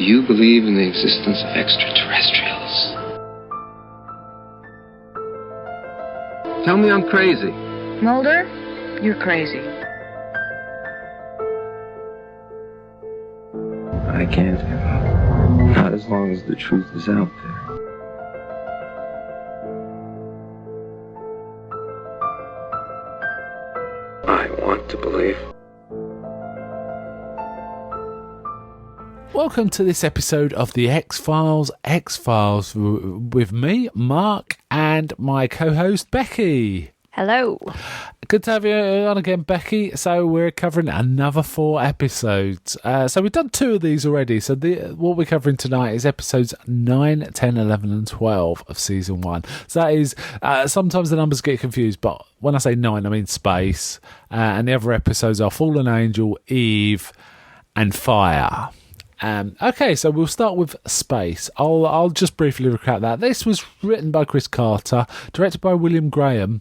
you believe in the existence of extraterrestrials? Tell me I'm crazy. Mulder, you're crazy. I can't give up. Not as long as the truth is out there. I want to believe. Welcome to this episode of the X-Files, with me, Mark, and my co-host, Becky. Hello. Good to have you on again, Becky. So we're covering another 4 episodes. So we've done 2 of these already. So what we're covering tonight is episodes 9, 10, 11 and 12 of season 1. So that is, sometimes the numbers get confused, but when I say 9, I mean space. And the other episodes are Fallen Angel, Eve and Fire. Okay, so we'll start with space. I'll just briefly recap that. This was written by Chris Carter, directed by William Graham,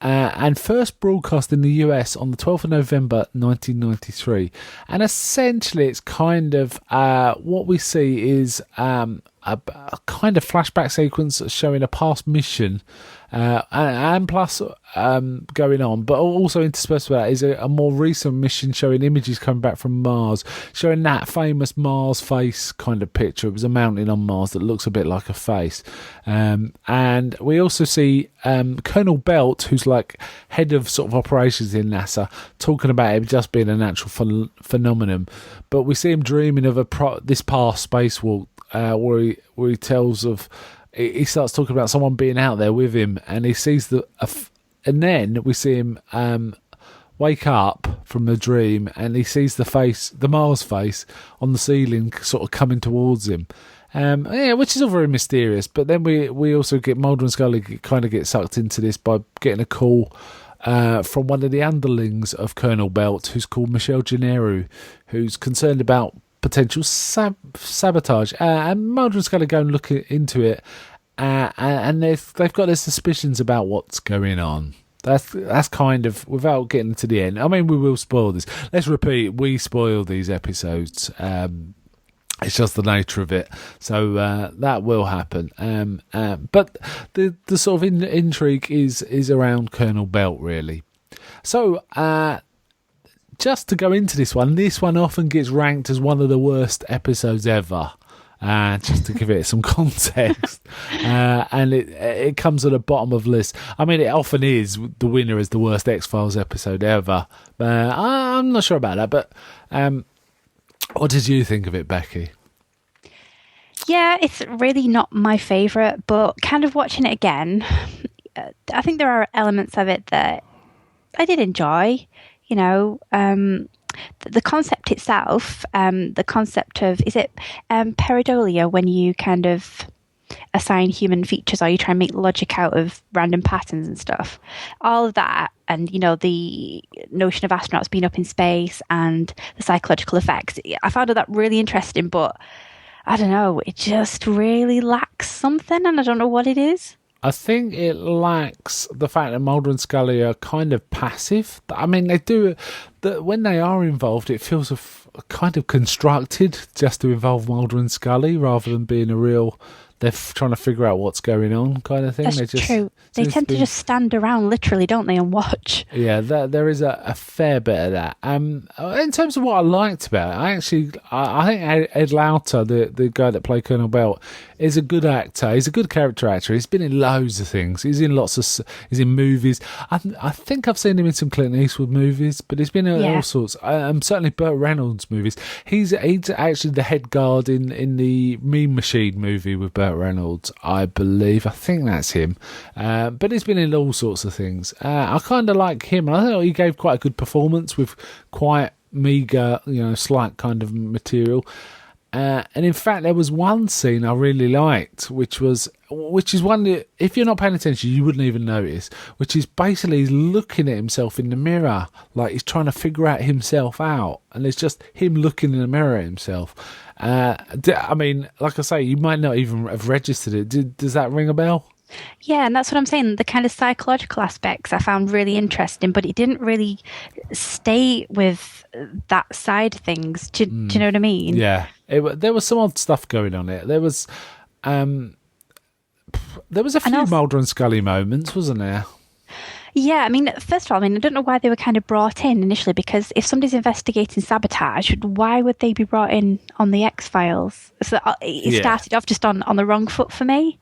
and first broadcast in the US on the 12th of November 1993. And essentially it's kind of what we see is a kind of flashback sequence showing a past mission and plus going on, but also interspersed with that is a more recent mission showing images coming back from Mars, showing that famous Mars face kind of picture. It was a mountain on Mars that looks a bit like a face, and we also see Colonel Belt, who's like head of sort of operations in NASA, talking about it just being a natural phenomenon, but we see him dreaming of this past spacewalk where he tells of. He starts talking about someone being out there with him, and he sees and then we see him wake up from the dream, and he sees the Mars face on the ceiling, sort of coming towards him. Which is all very mysterious. But then we also get Mulder and Scully kind of get sucked into this by getting a call from one of the underlings of Colonel Belt, who's called Michelle Gennaro, who's concerned about potential sabotage, and Mulder and Scully go and look into it, and they've got their suspicions about what's going on. That's kind of, without getting to the end. I mean, we will spoil this. Let's repeat, we spoil these episodes. It's just the nature of it, so that will happen. But the sort of intrigue is around Colonel Belt, really. So. Just to go into this one often gets ranked as one of the worst episodes ever, just to give it some context. And it comes at the bottom of lists. I mean, it often is the winner as the worst X-Files episode ever. I'm not sure about that, but what did you think of it, Becky? Yeah, it's really not my favourite, but kind of watching it again, I think there are elements of it that I did enjoy. You know, the concept itself, the concept of, is it pareidolia, when you kind of assign human features or you try and make logic out of random patterns and stuff? All of that, and, you know, the notion of astronauts being up in space and the psychological effects. I found that really interesting, but I don't know, it just really lacks something, and I don't know what it is. I think it lacks the fact that Mulder and Scully are kind of passive. I mean, they do that when they are involved. It feels kind of constructed just to involve Mulder and Scully rather than being a real. They're trying to figure out what's going on, kind of thing. That's true. They tend to just stand around, literally, don't they, and watch. Yeah, there is a fair bit of that. In terms of what I liked about it, I think Ed Lauter, the guy that played Colonel Belt, is a good actor. He's a good character actor. He's been in loads of things. He's in he's in movies. I think I've seen him in some Clint Eastwood movies, but he's been in all sorts. Certainly Burt Reynolds movies. He's actually the head guard in the Mean Machine movie with Burt Reynolds, I believe. I think that's him. But he's been in all sorts of things. I kind of like him. I thought he gave quite a good performance with quite meagre, slight kind of material. And in fact, there was one scene I really liked, which is one that, if you're not paying attention, you wouldn't even notice, which is basically he's looking at himself in the mirror, like he's trying to figure out himself out, and it's just him looking in the mirror at himself. I mean, like I say, you might not even have registered it. Does that ring a bell? Yeah, and that's what I'm saying. The kind of psychological aspects I found really interesting, but it didn't really stay with that side of things. Do you know what I mean? Yeah. There was some odd stuff going on it. There was a few Mulder and Scully moments, wasn't there? Yeah, I mean, first of all, I don't know why they were kind of brought in initially, because if somebody's investigating sabotage, why would they be brought in on the X-Files? So it started off just on the wrong foot for me.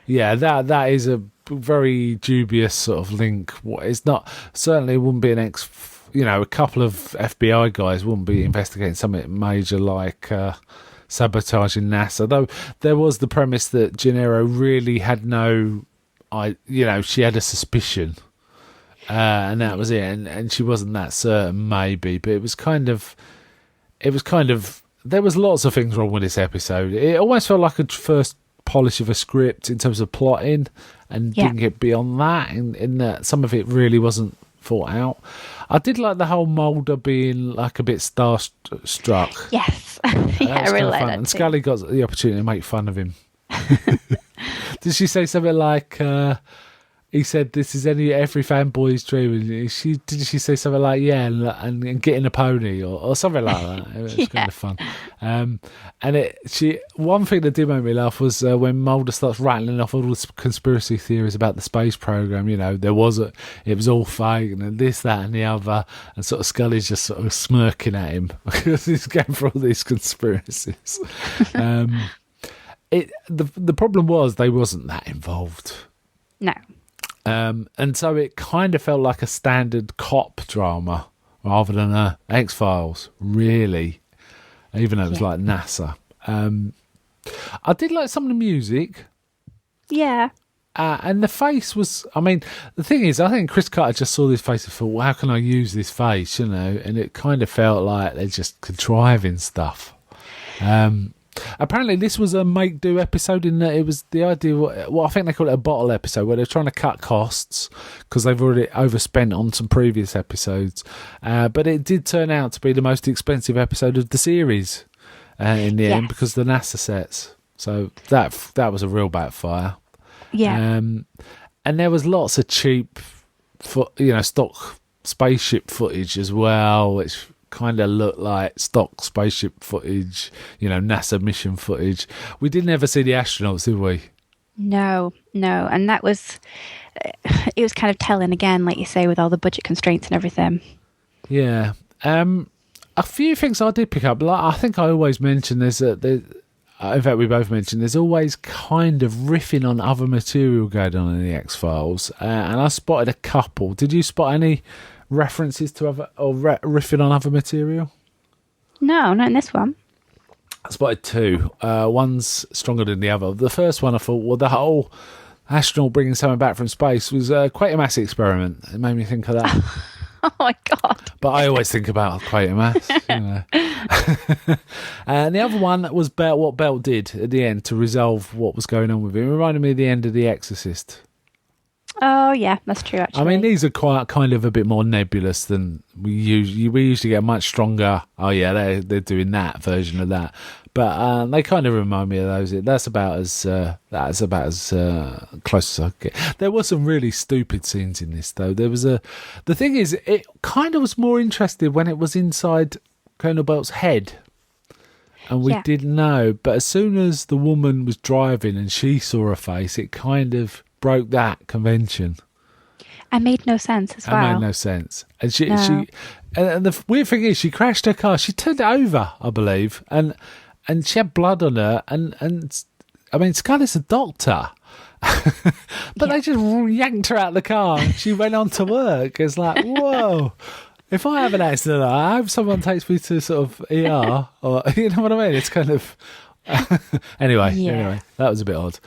Yeah, that is a very dubious sort of link. It's not, certainly wouldn't be a couple of FBI guys wouldn't be investigating something major like sabotaging NASA, though there was the premise that Gennaro really had she had a suspicion. And that was it, and she wasn't that certain, maybe, but it was kind of, there was lots of things wrong with this episode. It almost felt like a first polish of a script in terms of plotting, and didn't get beyond that, in that some of it really wasn't thought out. I did like the whole Mulder being like a bit starstruck. Yes. Yeah, I really like that. And Scully got the opportunity to make fun of him. Did she say something like, he said, "This is every fanboy's dream"? And did she say something like, "Yeah, and getting a pony," or something like that? It was kind of fun. One thing that did make me laugh was when Mulder starts rattling off all the conspiracy theories about the space program. It was all fake, and this, that, and the other, and sort of Scully's just sort of smirking at him because he's going for all these conspiracies. The problem was they wasn't that involved. No. And so it kind of felt like a standard cop drama rather than a X-Files, really, even though it was like NASA. I did like some of the music. Yeah. And the face was, the thing is, I think Chris Carter just saw this face and thought, well, how can I use this face, And it kind of felt like they're just contriving stuff. Apparently this was a make-do episode in that it was the idea, I think they call it a bottle episode, where they're trying to cut costs because they've already overspent on some previous episodes. But it did turn out to be the most expensive episode of the series in the end because of the NASA sets. So that was a real backfire. Yeah. And there was lots of cheap, stock spaceship footage as well, which kind of looked like stock spaceship footage, NASA mission footage. We didn't ever see the astronauts, did we? No. And it was kind of telling again, like you say, with all the budget constraints and everything. Yeah. A few things I did pick up. Like, I think I always mention in fact, we both mentioned there's always kind of riffing on other material going on in the X-Files. And I spotted a couple. Did you spot any references to other or riffing on other material? No, not in this one. I spotted two. One's stronger than the other. The first one, I thought, well, the whole astronaut bringing someone back from space was quite a mass experiment. It made me think of that. Oh my god! But I always think about Quatermass, And the other one was what Belt did at the end to resolve what was going on with him. It reminded me of the end of The Exorcist. Oh yeah, that's true. Actually, these are quite kind of a bit more nebulous than we usually get a much stronger. Oh yeah, they're doing that version of that, but they kind of remind me of those. That's about as close as I get. There were some really stupid scenes in this though. The thing is, it kind of was more interesting when it was inside Colonel Belt's head. And we didn't know, but as soon as the woman was driving and she saw her face, it kind of broke that convention. It made no sense as well. It made no sense. And she and the weird thing is, she crashed her car. She turned it over, I believe, and she had blood on her. And Scully's a doctor, but they just yanked her out of the car. And she went on to work. It's like, whoa. If I have an accident, I hope someone takes me to sort of ER, or you know what I mean. It's kind of. Anyway, that was a bit odd.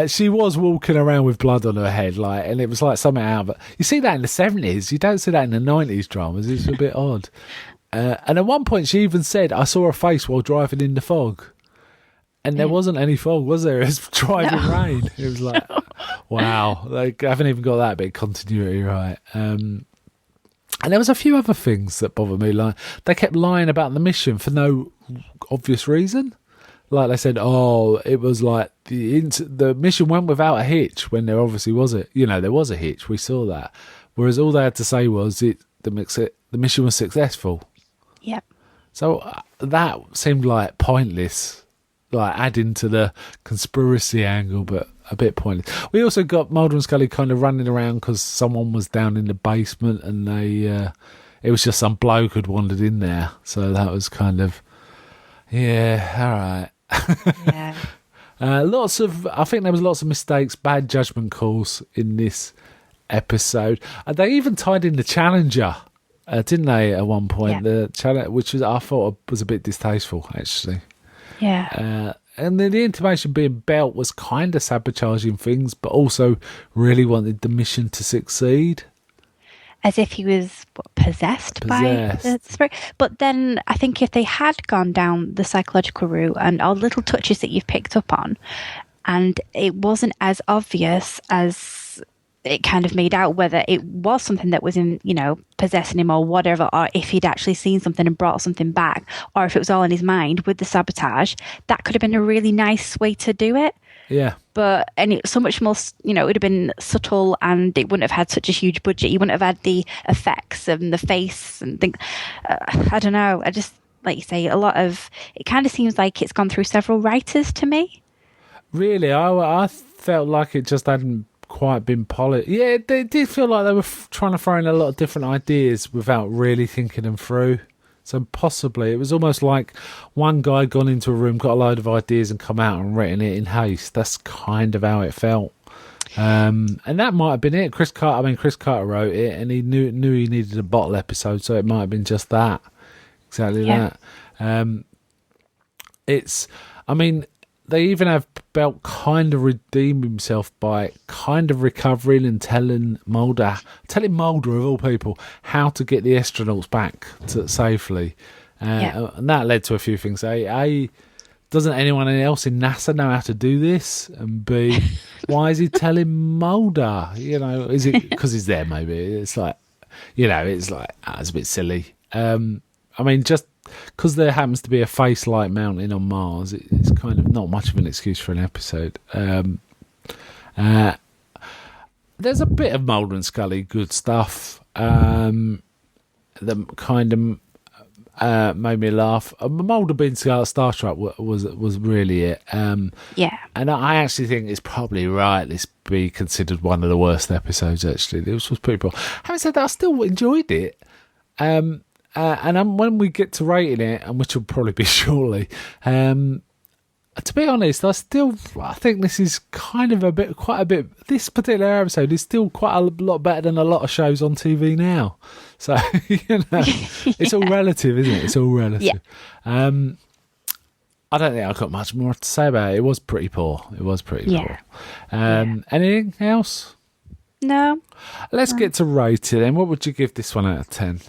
She was walking around with blood on her head, and it was like something out. But you see that in the 70s. You don't see that in the 90s dramas. It's a bit odd. And at one point, she even said, "I saw her face while driving in the fog," and there wasn't any fog, was there? It was driving rain. It was like, wow, I haven't even got that bit of continuity right. And there was a few other things that bothered me. Like they kept lying about the mission for no obvious reason. Like they said, it was like the mission went without a hitch when there obviously was there was a hitch. We saw that. Whereas all they had to say was the mission was successful. Yep. So that seemed like pointless, like adding to the conspiracy angle, but a bit pointless. We also got Mulder and Scully kind of running around because someone was down in the basement and it was just some bloke had wandered in there. So that was kind of, yeah, all right. Yeah. I think there was lots of mistakes, bad judgment calls in this episode. They even tied in the Challenger, didn't they, at one point? Yeah. The challenge, which I thought was a bit distasteful, actually. Yeah. And then the intimation being Belt was kind of sabotaging things, but also really wanted the mission to succeed. As if he was possessed by the spirit. But then I think if they had gone down the psychological route and all the little touches that you've picked up on, and it wasn't as obvious as it kind of made out whether it was something that was in, possessing him or whatever, or if he'd actually seen something and brought something back, or if it was all in his mind with the sabotage, that could have been a really nice way to do it. Yeah. And it's so much more, it would have been subtle and it wouldn't have had such a huge budget. You wouldn't have had the effects and the face and things. I don't know. I just, like you say, it kind of seems like it's gone through several writers to me. Really? I felt like it just hadn't quite been polished. Yeah, it did feel like they were trying to throw in a lot of different ideas without really thinking them through. So possibly it was almost like one guy gone into a room, got a load of ideas and come out and written it in haste. That's kind of how it felt. And that might have been it. Chris Carter wrote it and he knew he needed a bottle episode, so it might have been just that. Exactly that. They even have Belt kind of redeem himself by kind of recovering and telling Mulder of all people how to get the astronauts back safely. And that led to a few things. A, doesn't anyone else in NASA know how to do this? And B, why is he telling Mulder? Is it because he's there? Maybe it's like, it's a bit silly. Just because there happens to be a face-like mountain on Mars, it's kind of not much of an excuse for an episode. There's a bit of Mulder and Scully good stuff that kind of made me laugh. Mulder being starstruck was really it. And I actually think it's probably right this be considered one of the worst episodes, actually. This was pretty poor. Having said that, I still enjoyed it. And when we get to rating it, and which will probably be shortly, to be honest, I think this is quite a bit. This particular episode is still quite a lot better than a lot of shows on TV now. So it's all relative, isn't it? It's all relative. Yeah. I don't think I've got much more to say about it. It was pretty poor. Poor. Anything else? No. Let's get to rate it then. What would you give this one out of 10?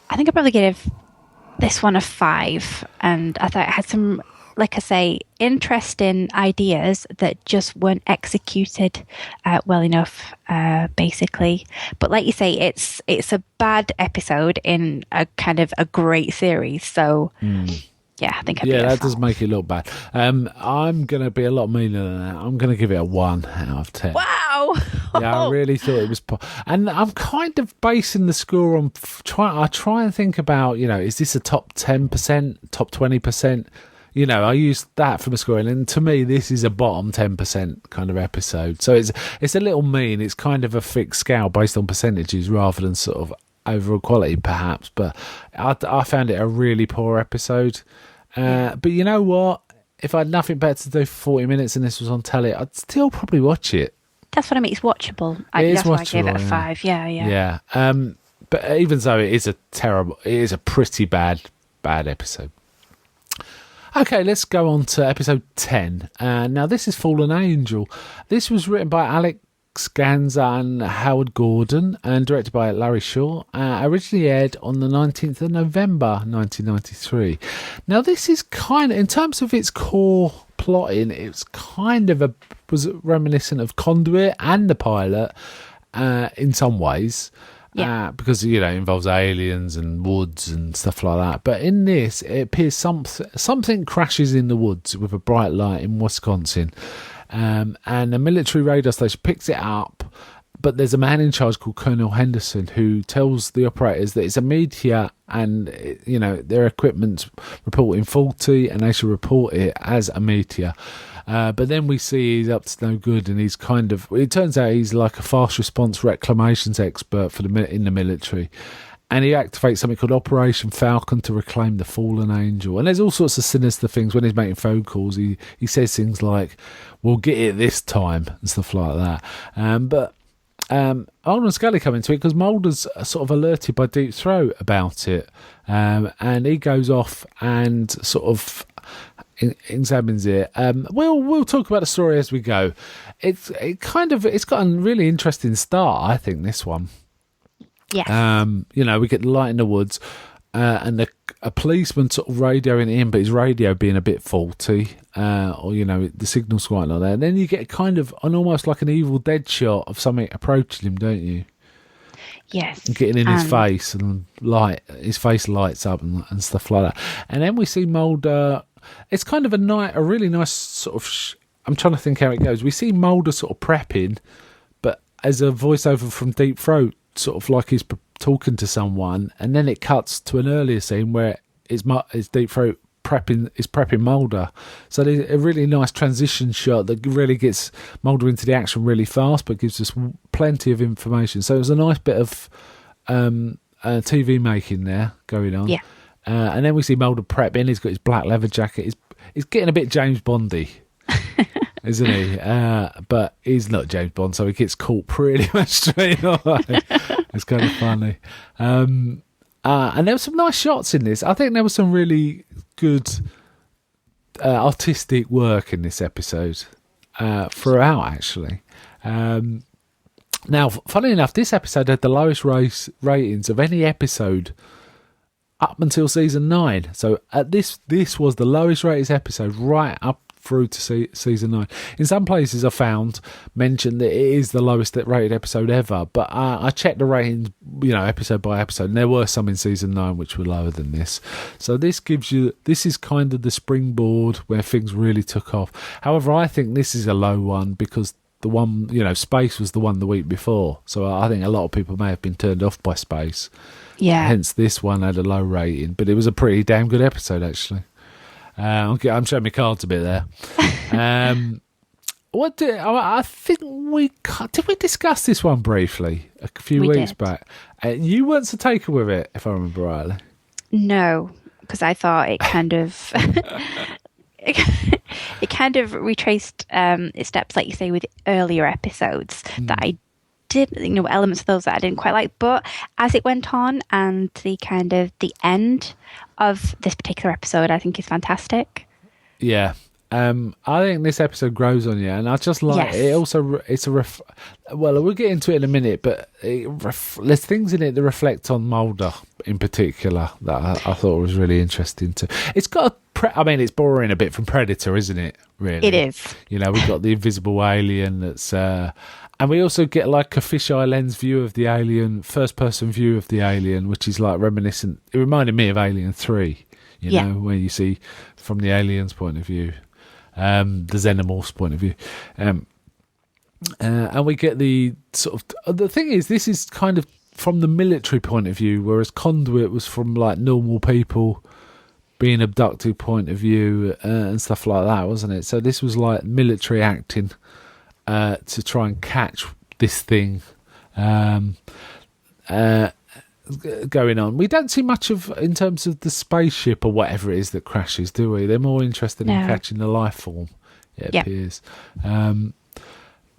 I think I'd probably give this one a 5. And I thought it had some, like I say, interesting ideas that just weren't executed well enough, basically. But like you say, it's a bad episode in a kind of a great series. So, yeah, I think I'd be that 5. does make it look bad. I'm going to be a lot meaner than that. I'm going to give it a 1 out of 10. Wow! Yeah, I really thought it was... And I'm kind of basing the score on... I try and think about, is this a top 10%, top 20%? I use that for my scoring. And to me, this is a bottom 10% kind of episode. So it's a little mean. It's kind of a fixed scale based on percentages rather than sort of overall quality, perhaps. But I found it a really poor episode. But you know what? If I had nothing better to do for 40 minutes and this was on telly, I'd still probably watch it. That's what I mean. It's watchable. That's why I gave it a 5. Yeah. But even so, it is a pretty bad episode. Okay, let's go on to episode 10. Now, this is Fallen Angel. This was written by Alex Ganza and Howard Gordon and directed by Larry Shaw. Originally aired on the 19th of November 1993. Now, this is kind of, in terms of its core plotting, it's kind of was reminiscent of Conduit and the pilot in some ways. Because it involves aliens and woods and stuff like that. But in this, it appears something crashes in the woods with a bright light in Wisconsin, and a military radar station picks it up. but there's a man in charge called Colonel Henderson who tells the operators that it's a meteor and, their equipment's reporting faulty and they should report it as a meteor. But then we see he's up to no good, and he's it turns out he's like a fast response reclamations expert in the military. And he activates something called Operation Falcon to reclaim the fallen angel. And there's all sorts of sinister things when he's making phone calls. He says things like, "We'll get it this time," and stuff like that. But Mulder and Scully come into it because Mulder's sort of alerted by Deep Throat about it. And he goes off and sort of examines it. We'll talk about the story as we go. It's got a really interesting start, I think, this one. Yes. We get the light in the woods, and a policeman sort of radioing in, but his radio being a bit faulty, or the signal's quite not there. And then you get kind of almost like an Evil Dead shot of something approaching him, don't you? Yes. Getting in his face, and his face lights up and stuff like that. And then we see Mulder. It's kind of a really nice sort of. I'm trying to think how it goes. We see Mulder sort of prepping, but as a voiceover from Deep Throat, sort of like he's talking to someone, and then it cuts to an earlier scene where it's Deep Throat prepping Mulder. So there's a really nice transition shot that really gets Mulder into the action really fast, but gives us plenty of information. So it was a nice bit of TV making there going on. Yeah. And then we see Mulder prepping. He's got his black leather jacket. He's getting a bit James Bondy. Isn't he? But he's not James Bond, so he gets caught pretty much straight away. It's kind of funny. And there were some nice shots in this. I think there was some really good artistic work in this episode throughout, actually. Now, funnily enough, this episode had the lowest ratings of any episode up until season 9. So this was the lowest rated episode right up through to season 9. In some places I found mentioned that it is the lowest rated episode ever, but I checked the ratings, episode by episode, and there were some in season 9 which were lower than this. So this is kind of the springboard where things really took off. However, I think this is a low one because the one, Space was the one the week before, so I think a lot of people may have been turned off by Space. Yeah. Hence this one had a low rating, but it was a pretty damn good episode, actually. I'm showing my cards a bit there. I think did we discuss this one briefly a few weeks back? You weren't so taken with it, if I remember rightly. No, because I thought it kind of it kind of retraced its steps, like you say, with earlier episodes that I did, elements of those that I didn't quite like. But as it went on, and the end of this particular episode, I think is fantastic. Yeah. I think this episode grows on you, and I just like it. Also, well, we'll get into it in a minute, but there's things in it that reflect on Mulder in particular that I thought was really interesting too. It's got it's borrowing a bit from Predator, isn't it? Really, it is. We've got the invisible alien that's, and we also get like a fisheye lens view of the alien, first person view of the alien, which is like reminiscent. It reminded me of Alien 3, where you see from the alien's point of view. The Xenomorph's point of view, and we get the sort of the thing is, this is kind of from the military point of view, whereas Conduit was from like normal people being abducted point of view and stuff like that, wasn't it? So this was like military acting to try and catch this thing going on. We don't see much of in terms of the spaceship or whatever it is that crashes, do we? They're more interested in catching the life form, it appears.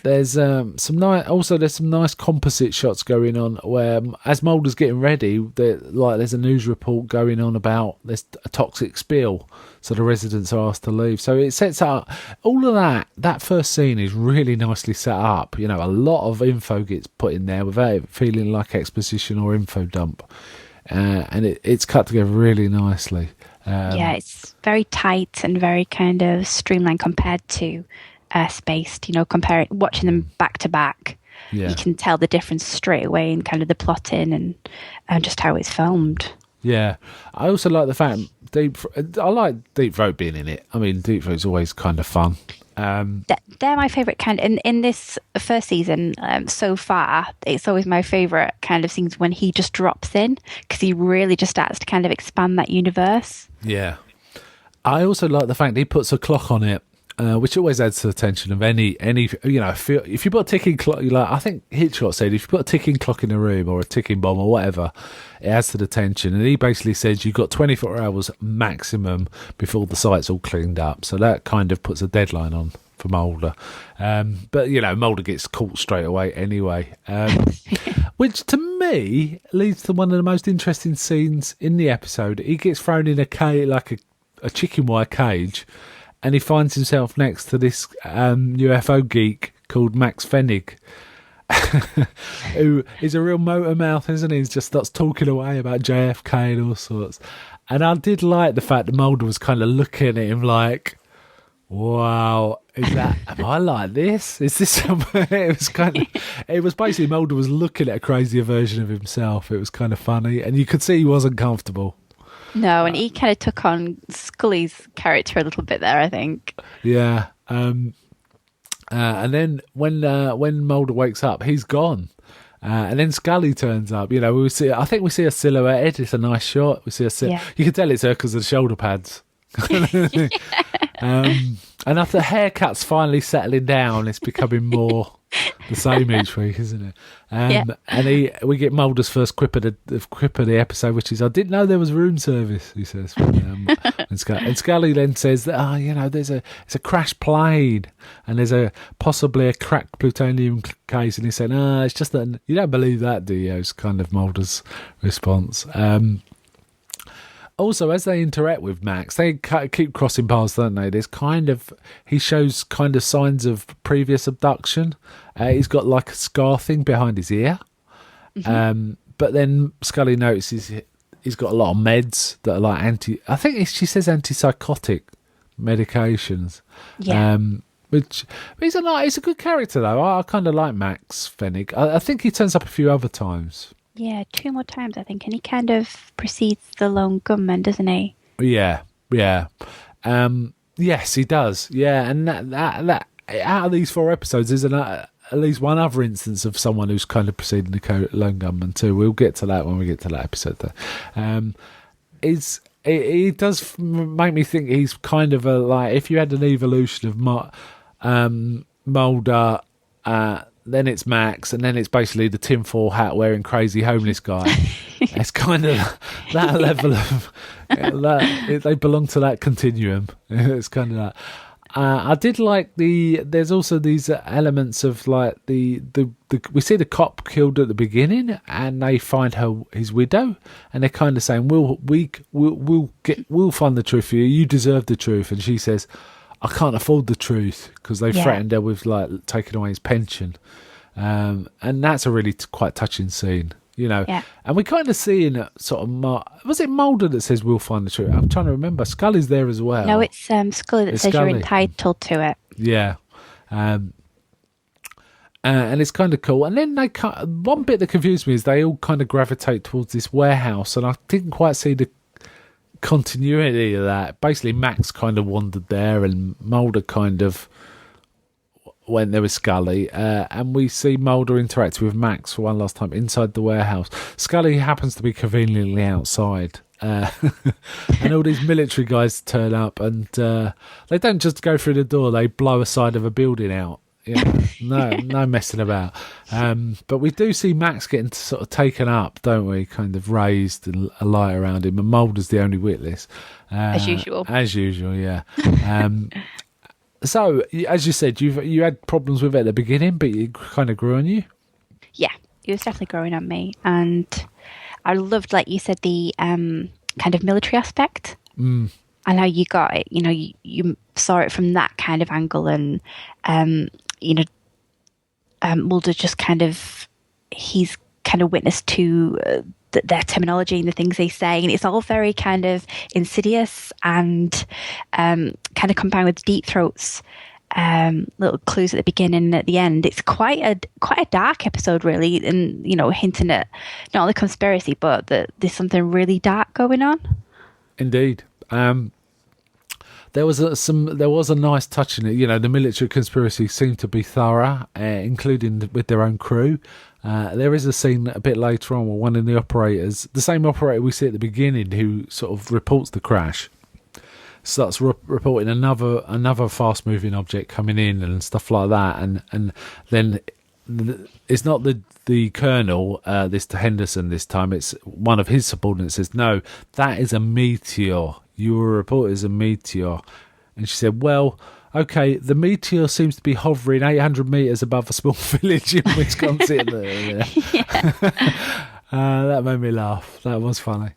There's some nice composite shots going on where, as Mulder's getting ready, there's a news report going on about there's a toxic spill, so the residents are asked to leave. So it sets up all of that. That first scene is really nicely set up. A lot of info gets put in there without it feeling like exposition or info dump, and it's cut together really nicely. It's very tight and very kind of streamlined compared to Spaced. Watching them back to back, you can tell the difference straight away in kind of the plotting and just how it's filmed. Yeah, I also like the fact I like Deep Throat being in it. I mean, Deep Throat's always kind of fun. They're my favourite kind. In this first season so far, it's always my favourite kind of scenes when he just drops in, because he really just starts to kind of expand that universe. Yeah. I also like the fact that he puts a clock on it, which always adds to the tension of any if you put a ticking clock, like I think Hitchcock said, if you put a ticking clock in a room or a ticking bomb or whatever, it adds to the tension. And he basically says you've got 24 hours maximum before the site's all cleaned up. So that kind of puts a deadline on for Mulder. But, Mulder gets caught straight away anyway, which to me leads to one of the most interesting scenes in the episode. He gets thrown in a cage, like a chicken wire cage, and he finds himself next to this UFO geek called Max Fennig, who is a real motor mouth, isn't he? He just starts talking away about JFK and all sorts. And I did like the fact that Mulder was kind of looking at him like, wow, am I like this? Is this somewhere? It was basically Mulder was looking at a crazier version of himself. It was kind of funny, and you could see he wasn't comfortable. No, and he kind of took on Scully's character a little bit there, I think. Yeah. And then when Mulder wakes up, he's gone. And then Scully turns up. I think we see a silhouette. It's a nice shot. We see You can tell it's her because of the shoulder pads. And after the haircut's finally settling down, it's becoming more the same each week, isn't it? And we get Mulder's first quip of the episode, which is, "I didn't know there was room service," he says. And Scully then says that, it's a crashed plane and there's possibly a cracked plutonium case, and he said, it's just that you don't believe that, do you? It's kind of Mulder's response. Also, as they interact with Max, they keep crossing paths, don't they? He shows kind of signs of previous abduction. He's got like a scar thing behind his ear. Mm-hmm. But then Scully notices he's got a lot of meds that are like I think she says antipsychotic medications. Yeah. Which he's a good character though. I kind of like Max Fennig. I think he turns up a few other times. Yeah, 2 more times, I think. And he kind of precedes the lone gunman, doesn't he? Yeah. Yes, he does. Yeah, and that out of these 4 episodes, there's at least one other instance of someone who's kind of preceding the lone gunman too. We'll get to that when we get to that episode, though. It does make me think he's kind of if you had an evolution of Mulder, then it's Max, and then it's basically the tinfoil hat wearing crazy homeless guy. It's kind of that level of they belong to that continuum. It's kind of that. I did like there's also these elements of like the we see the cop killed at the beginning, and they find his widow, and they're kind of saying we'll find the truth for you. You deserve the truth, and she says, I can't afford the truth, because they threatened her with like taking away his pension, and that's a really quite touching scene, And we kind of see in sort of was it Mulder that says we'll find the truth? I'm trying to remember. Scully's there as well. No, it's Scully that says you're entitled to it. Yeah, and it's kind of cool. And then one bit that confused me is they all kind of gravitate towards this warehouse, and I didn't quite see the continuity of that. Basically Max kind of wandered there, and Mulder kind of went there with Scully, and we see Mulder interact with Max for one last time inside the warehouse. Scully happens to be conveniently outside, and all these military guys turn up, and they don't just go through the door, they blow a side of a building out. No messing about. But we do see Max getting sort of taken up, don't we? Kind of raised and a light around him, and Mulder's the only witness. As usual. As usual, yeah. So, as you said, you had problems with it at the beginning, but it kind of grew on you? Yeah, it was definitely growing on me. And I loved, like you said, the kind of military aspect. And how you got it. You saw it from that kind of angle, and Mulder just he's kind of witness to their terminology and the things they say, and it's all very kind of insidious and kind of combined with Deep Throat's little clues at the beginning and at the end. It's quite a dark episode, really, and hinting at not only conspiracy but that there's something really dark going on. Indeed. There was a nice touch in it. You know, the military conspiracy seemed to be thorough, including with their own crew. There is a scene a bit later on where one of the operators, the same operator we see at the beginning, who sort of reports the crash, starts reporting another fast moving object coming in and stuff like that, and then it's not the colonel, this Henderson this time, it's one of his subordinates says, no, that is a meteor. You were reported as a meteor. And she said, well, okay, the meteor seems to be hovering 800 metres above a small village in Wisconsin. That made me laugh. That was funny.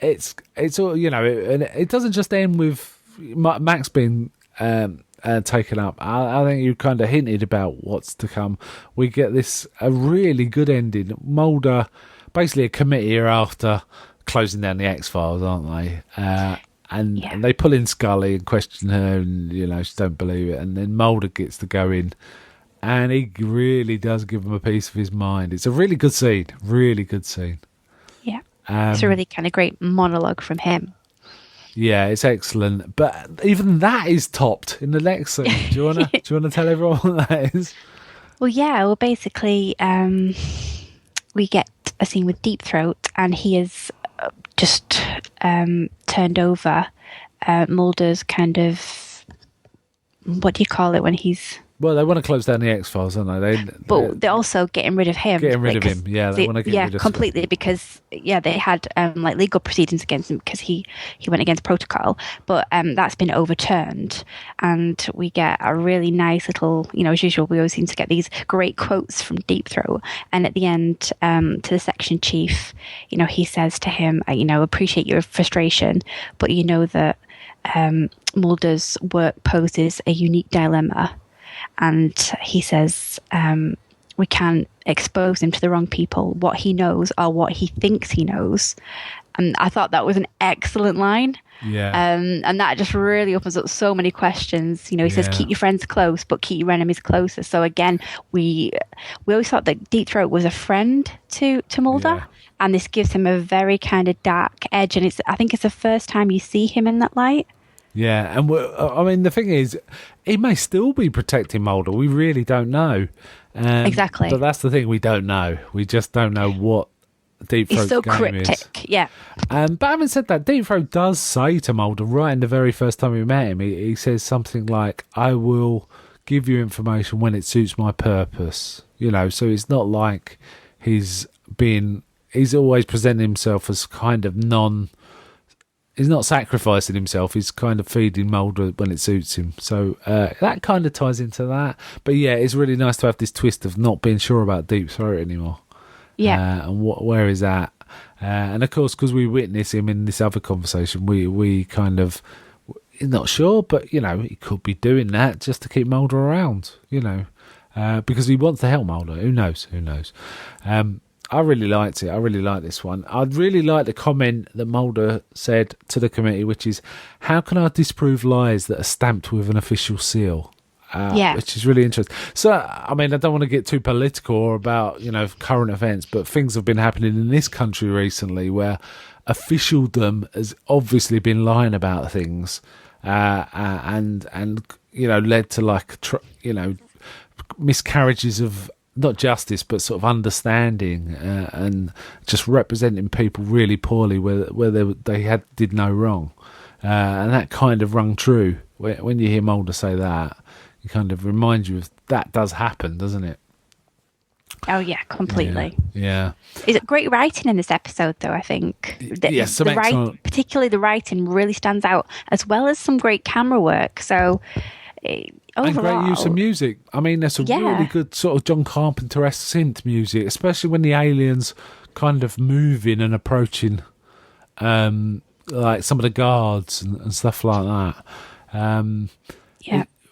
It's all, you know, it doesn't just end with Max being taken up. I think you kind of hinted about what's to come. We get a really good ending. Mulder, basically a committee are after closing down the X-Files, aren't they? And they pull in Scully and question her, and you know she don't believe it. And then Mulder gets to go in, and he really does give him a piece of his mind. It's a really good scene. Really good scene. Yeah, it's a really kind of great monologue from him. Yeah, it's excellent. But even that is topped in the next scene. Do you wanna tell everyone what that is? Well, yeah. Well, basically, we get a scene with Deep Throat, and he is just turned over. Mulder's kind of, what do you call it when he's... Well, they want to close down the X-Files, don't they? But they're also getting rid of him. Getting rid of him, yeah. They want to get rid of completely, because they had like legal proceedings against him because he went against protocol. But that's been overturned, and we get a really nice little, you know, as usual, we always seem to get these great quotes from Deep Throat. And at the end, to the section chief, you know, he says to him, you know, appreciate your frustration, but you know that Mulder's work poses a unique dilemma. And he says, we can't expose him to the wrong people, what he knows or what he thinks he knows. And I thought that was an excellent line. Yeah. And that just really opens up so many questions. You know, he says, keep your friends close, but keep your enemies closer. So again, we always thought that Deep Throat was a friend to Mulder. Yeah. And this gives him a very kind of dark edge. And I think it's the first time you see him in that light. Yeah, and I mean, the thing is, he may still be protecting Mulder. We really don't know. Exactly. But that's the thing, we don't know. We just don't know what Deep Throat's game cryptic, is. yeah. But having said that, Deep Throat does say to Mulder, right in the very first time we met him, he says something like, I will give you information when it suits my purpose. You know, so it's not like he's always presenting himself as kind of he's not sacrificing himself. He's kind of feeding Mulder when it suits him. So that kind of ties into that. But yeah, it's really nice to have this twist of not being sure about Deep Throat anymore. Yeah. And where is that? And of course, because we witness him in this other conversation, we kind of not sure, but you know, he could be doing that just to keep Mulder around. You know, because he wants to help Mulder. Who knows? I really liked it. I really like this one. I'd really like the comment that Mulder said to the committee, which is, how can I disprove lies that are stamped with an official seal? Which is really interesting. So, I mean, I don't want to get too political or about, you know, current events, but things have been happening in this country recently where officialdom has obviously been lying about things and you know, led to like, you know, miscarriages of not justice, but sort of understanding and just representing people really poorly where they did no wrong. And that kind of rung true. When you hear Mulder say that, it kind of reminds you of that does happen, doesn't it? Oh, yeah, completely. Yeah. Is it great writing in this episode, though, I think? Yes, particularly the writing really stands out, as well as some great camera work. So... overall, and great use of music. I mean, there's a really good sort of John Carpenter-esque synth music, especially when the aliens kind of moving and approaching, like some of the guards and stuff like that.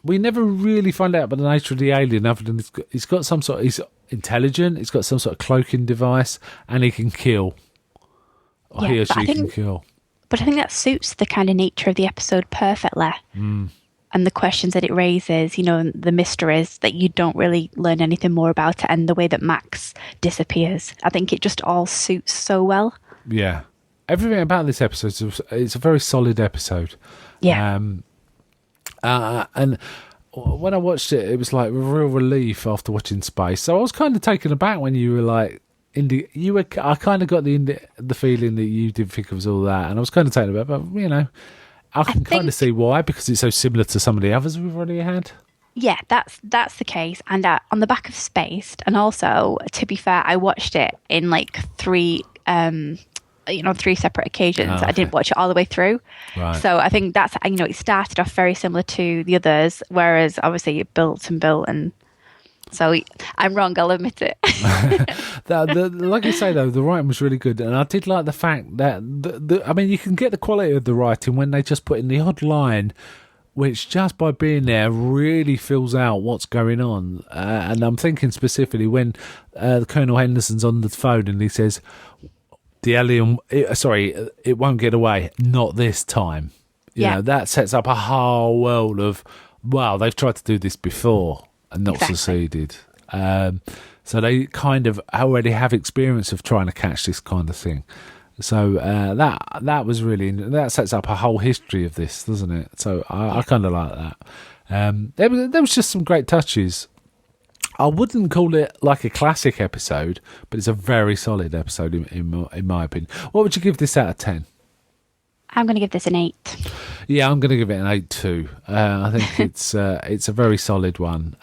We never really find out about the nature of the alien, other than he's got some sort of, he's intelligent, he's got some sort of cloaking device, and he can kill. Or he or she can kill. But I think that suits the kind of nature of the episode perfectly. And the questions that it raises, you know, the mysteries that you don't really learn anything more about it, and the way that Max disappears. I think it just all suits so well. Yeah. everything about this episode it's a very solid episode. Yeah. And when I watched it, it was like a real relief after watching Space. So I was kind of taken aback when you were like, I kind of got the feeling that you didn't think it was all that, and I was kind of taken aback. But you know, I can kind of see why, because it's so similar to some of the others we've already had. Yeah, that's the case. And on the back of Spaced, and also, to be fair, I watched it in like three separate occasions. Oh, okay. I didn't watch it all the way through. Right. So I think that's, it started off very similar to the others, whereas obviously it built, and so I'm wrong, I'll admit it. Like you say, though, the writing was really good, and I did like the fact that you can get the quality of the writing when they just put in the odd line, which just by being there really fills out what's going on. And I'm thinking specifically when Colonel Henderson's on the phone and he says, "The alien, it won't get away, not this time." You know, that sets up a whole world of, wow, they've tried to do this before and not succeeded. So they kind of already have experience of trying to catch this kind of thing. So that was really, that sets up a whole history of this, doesn't it? So I kind of like that. There was just some great touches. I wouldn't call it like a classic episode, but it's a very solid episode in my opinion. What would you give this out of 10? I'm going to give this an 8. Yeah, I'm going to give it an 8 too. I think it's a very solid one.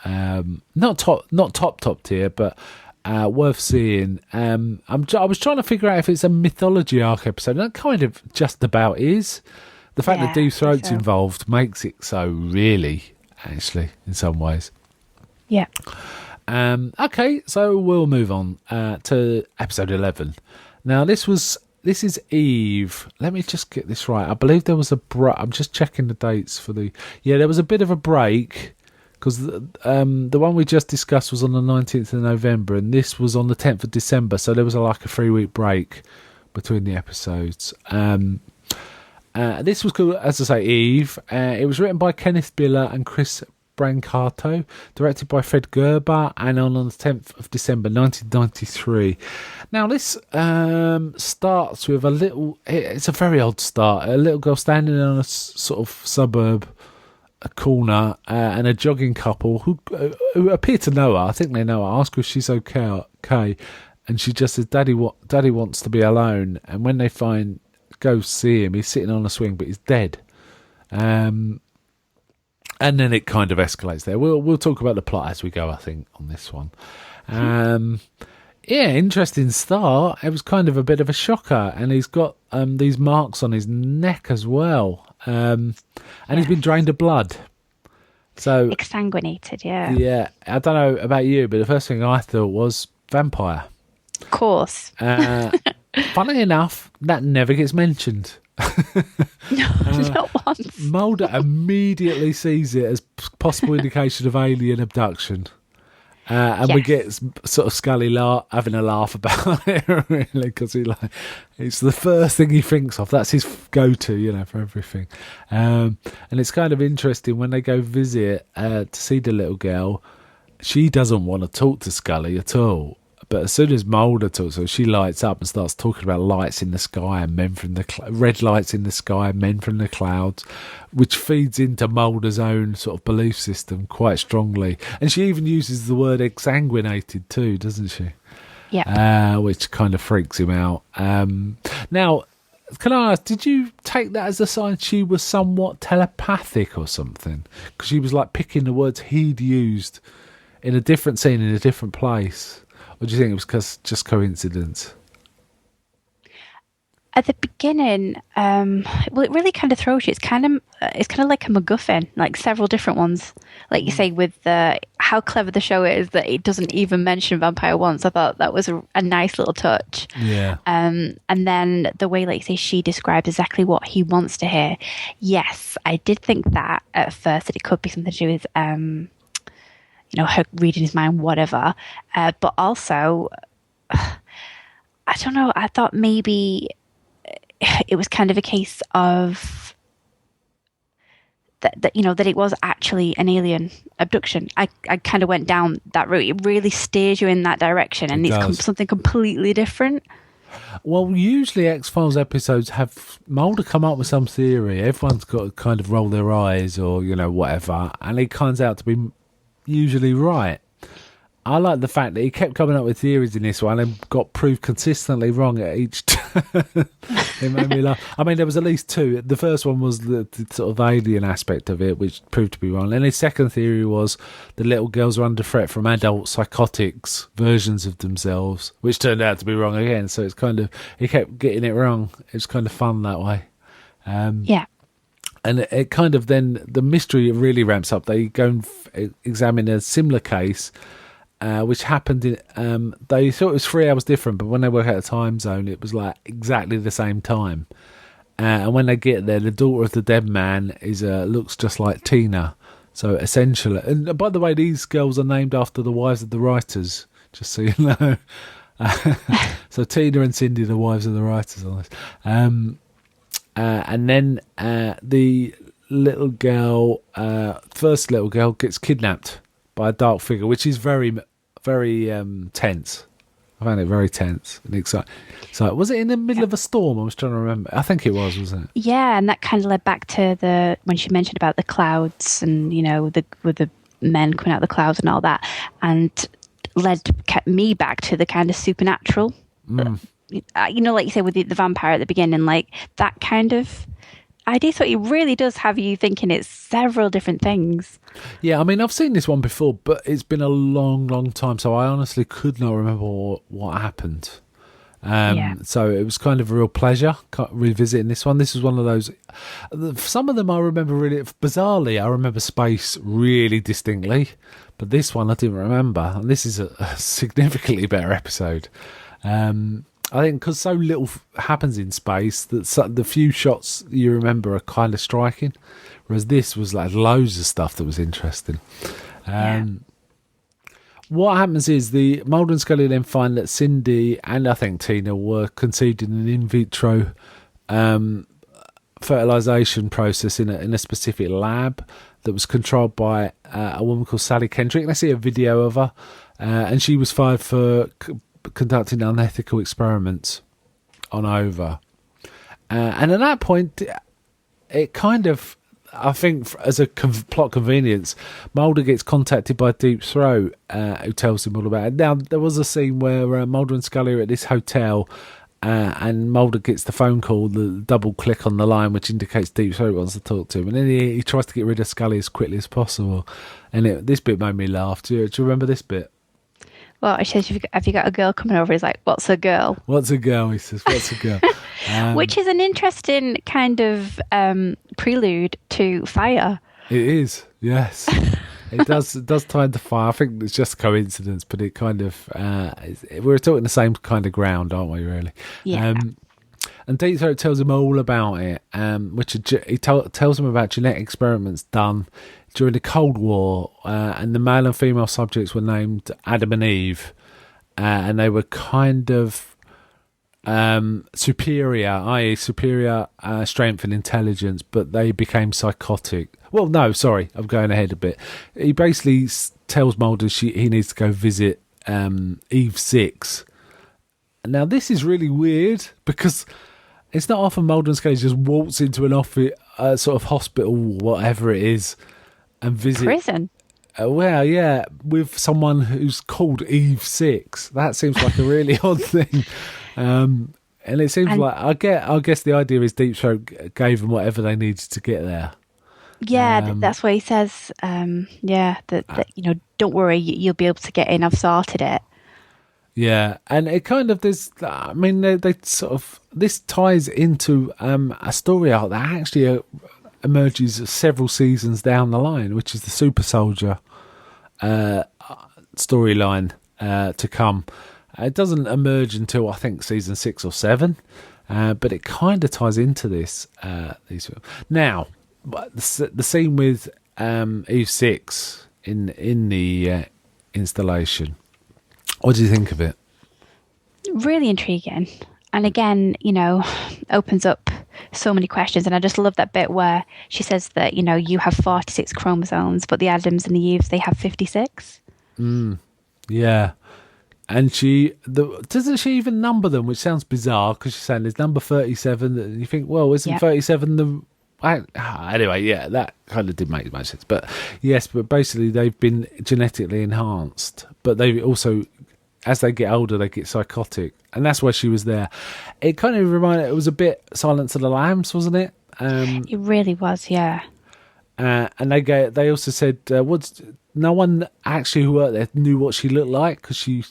Not top tier, but worth seeing. I was trying to figure out if it's a mythology arc episode, and that kind of just about is. The fact that Deep Throat's involved makes it so, really, actually, in some ways. Yeah. Okay, so we'll move on to episode 11. Now, this is Eve. Let me just get this right. I believe there was I'm just checking the dates for there was a bit of a break, because the one we just discussed was on the 19th of November, and this was on the 10th of December, so there was like a 3-week break between the episodes. This was called, as I say, Eve. It was written by Kenneth Biller and Chris Brancato, directed by Fred Gerber, and on the 10th of December 1993. Now this starts with it's a very odd start. A little girl standing on a sort of suburb, a corner, and a jogging couple who appear to know her. I think they know her. Ask her if she's okay, and she just says, Daddy wants to be alone. And when they go see him, he's sitting on a swing, but he's dead. And then it kind of escalates there. We'll talk about the plot as we go, I think, on this one. Interesting start. It was kind of a bit of a shocker, and he's got these marks on his neck as well, and he's been drained of blood. So exsanguinated, yeah. Yeah, I don't know about you, but the first thing I thought was vampire. Of course. Funny enough, that never gets mentioned. No, not once. Mulder immediately sees it as possible indication of alien abduction. And we get sort of Scully having a laugh about it, really, because it's the first thing he thinks of. That's his go-to, for everything. And it's kind of interesting when they go visit to see the little girl. She doesn't want to talk to Scully at all. But as soon as Mulder talks to her, she lights up and starts talking about lights in the sky and men from the red lights in the sky and men from the clouds, which feeds into Mulder's own sort of belief system quite strongly. And she even uses the word exsanguinated too, doesn't she? Yeah. Which kind of freaks him out. Now, can I ask, did you take that as a sign she was somewhat telepathic or something? Because she was like picking the words he'd used in a different scene in a different place. Or do you think it was just coincidence? At the beginning, it really kind of throws you. It's kind of like a MacGuffin, like several different ones. Like you say, with how clever the show is that it doesn't even mention vampire once. I thought that was a nice little touch. Yeah. And then the way, like you say, she describes exactly what he wants to hear. Yes, I did think that at first that it could be something to do with her reading his mind, whatever. But also, I don't know, I thought maybe it was kind of a case of that it was actually an alien abduction. I kind of went down that route. It really steers you in that direction, and it's something completely different. Well, usually X-Files episodes have Mulder come up with some theory. Everyone's got to kind of roll their eyes or, whatever. And he comes out to be usually right. I like the fact that he kept coming up with theories in this one and got proved consistently wrong at each time. It made me laugh. I mean, there was at least two. The first one was the sort of alien aspect of it, which proved to be wrong. And his second theory was the little girls are under threat from adult psychotics versions of themselves, which turned out to be wrong again. So it's kind of, he kept getting it wrong. It's kind of fun that way. Yeah. And it kind of then, the mystery really ramps up. They go and examine a similar case, which happened in, they thought it was 3 hours different, but when they work out the time zone, it was like exactly the same time. And when they get there, the daughter of the dead man looks just like Tina. So essentially, and by the way, these girls are named after the wives of the writers, just so you know. So Tina and Cindy, the wives of the writers on this. And then the little girl, first little girl, gets kidnapped by a dark figure, which is very, very tense. I found it very tense and exciting. So, was it in the middle of a storm? I was trying to remember. I think it was, wasn't it? Yeah, and that kind of led back to when she mentioned about the clouds and, with the men coming out of the clouds and all that, and kept me back to the kind of supernatural. Like you said, with the vampire at the beginning, like that kind of idea. So it really does have you thinking it's several different things. Yeah, I mean, I've seen this one before, but it's been a long, long time, so I honestly could not remember what happened. So it was kind of a real pleasure revisiting this one. This was one of those. Some of them I remember really bizarrely. I remember Space really distinctly, but this one I didn't remember. And this is a significantly better episode. I think because so little happens in Space that the few shots you remember are kind of striking, whereas this was like loads of stuff that was interesting. What happens is the Mulder and Scully then find that Cindy and I think Tina were conceived in an in vitro fertilization process in a specific lab that was controlled by a woman called Sally Kendrick. And I see a video of her, and she was fired for conducting unethical experiments on Ova. And at that point, it kind of, I think, as a plot convenience, Mulder gets contacted by Deep Throat, who tells him all about it. Now, there was a scene where Mulder and Scully are at this hotel, and Mulder gets the phone call, the double click on the line, which indicates Deep Throat wants to talk to him. And then he tries to get rid of Scully as quickly as possible. And this bit made me laugh. Do you remember this bit? Well, he says, have you got a girl coming over? He's like, what's a girl? What's a girl? He says, what's a girl? Which is an interesting kind of prelude to Fire. It is, yes. It does tie into Fire. I think it's just coincidence, but it kind of... we're talking the same kind of ground, aren't we, really? Yeah. And Deep Throat tells him all about it, which he tells him about genetic experiments done during the Cold War, and the male and female subjects were named Adam and Eve, and they were kind of superior, i.e. superior strength and intelligence, but they became psychotic. Well, no, sorry, I'm going ahead a bit. He basically tells Mulder he needs to go visit Eve 6. Now, this is really weird, because it's not often Mulder and Scully just waltz into an office, sort of hospital, whatever it is, and visit prison. Well, yeah, with someone who's called Eve 6. That seems like a really odd thing. And it seems like I guess the idea is Deep Throat gave them whatever they needed to get there. Yeah, that's why he says, that don't worry, you'll be able to get in. I've sorted it. Yeah, and it kind of they sort of, this ties into a story arc that actually emerges several seasons down the line, which is the Super Soldier storyline to come. It doesn't emerge until I think season 6 or 7, but it kind of ties into this. Now, the scene with Eve 6 in the installation. What do you think of it? Really intriguing. And again, opens up so many questions. And I just love that bit where she says that, you have 46 chromosomes, but the Adams and the Eves, they have 56. Yeah. And doesn't she even number them, which sounds bizarre because she's saying there's number 37. And you think, well, isn't 37 the... Anyway, yeah, that kind of did make much sense. But yes, but basically they've been genetically enhanced. But they also, as they get older, they get psychotic. And that's why she was there. It kind of it was a bit Silence of the Lambs, wasn't it? It really was, yeah. And they also said, no one actually who worked there knew what she looked like because she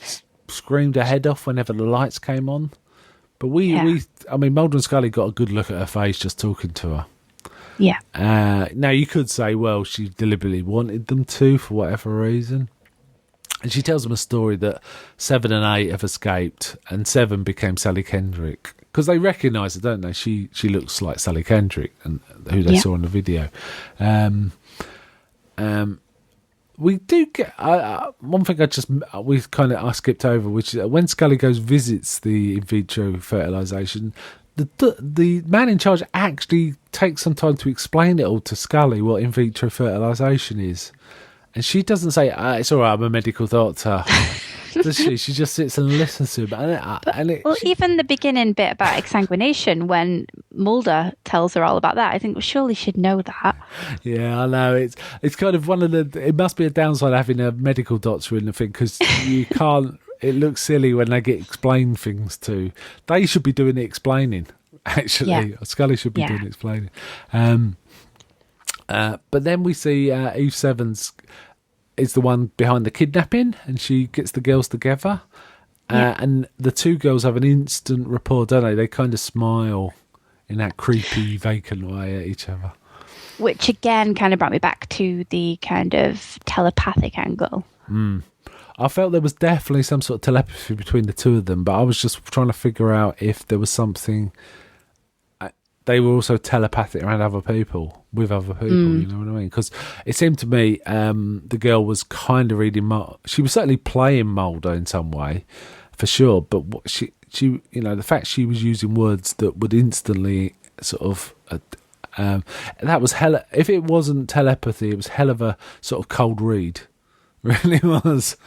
screamed her head off whenever the lights came on. But I mean, Mulder and Scully got a good look at her face just talking to her. Yeah. Now, you could say, well, she deliberately wanted them to for whatever reason. And she tells them a story that 7 and 8 have escaped and 7 became Sally Kendrick. Because they recognise her, don't they? She looks like Sally Kendrick, and who they saw in the video. We do get one thing I skipped over, which is when Scully visits the in vitro fertilisation, the man in charge actually takes some time to explain it all to Scully what in vitro fertilisation is, and she doesn't say it's all right, I'm a medical doctor. Does she? She just sits and listens to him. Even the beginning bit about exsanguination, when Mulder tells her all about that, I think, well, surely she'd know that. Yeah, I know. It's kind of one of the... It must be a downside having a medical doctor in the thing, because you can't... It looks silly when they get explained things to... They should be doing the explaining, actually. Yeah. Scully should be doing the explaining. But then we see Eve Sevens... is the one behind the kidnapping, and she gets the girls together. And the two girls have an instant rapport, don't they? They kind of smile in that creepy, vacant way at each other. Which, again, kind of brought me back to the kind of telepathic angle. I felt there was definitely some sort of telepathy between the two of them, but I was just trying to figure out if there was something... They were also telepathic around other people, with other people, you know what I mean? Because it seemed to me the girl was kind of reading... She was certainly playing Mulder in some way, for sure, but she the fact she was using words that would instantly sort of... that was hell. If it wasn't telepathy, it was hell of a sort of cold read. Really was.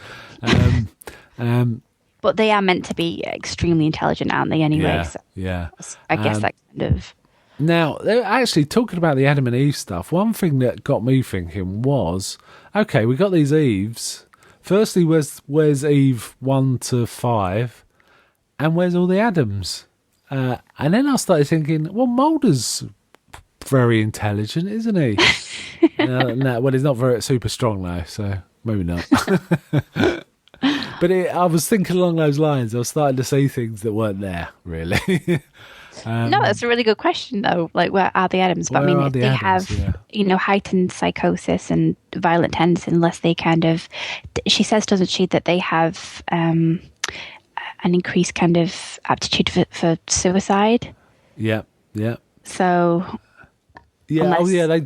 But they are meant to be extremely intelligent, aren't they, anyway? Yeah. I guess that kind of... Now, they're actually talking about the Adam and Eve stuff. One thing that got me thinking was, okay, we got these Eves. Firstly, where's Eve 1 to 5? And where's all the Adams? And then I started thinking, well, Mulder's very intelligent, isn't he? No, well, he's not very super strong, though, so maybe not. But I was thinking along those lines. I was starting to see things that weren't there, really. No, that's a really good question, though. Like, where are the Adams? But I mean, they have, heightened psychosis and violent tendencies, unless they kind of... She says, doesn't she, that they have an increased kind of aptitude for suicide? Yeah. So... Yeah,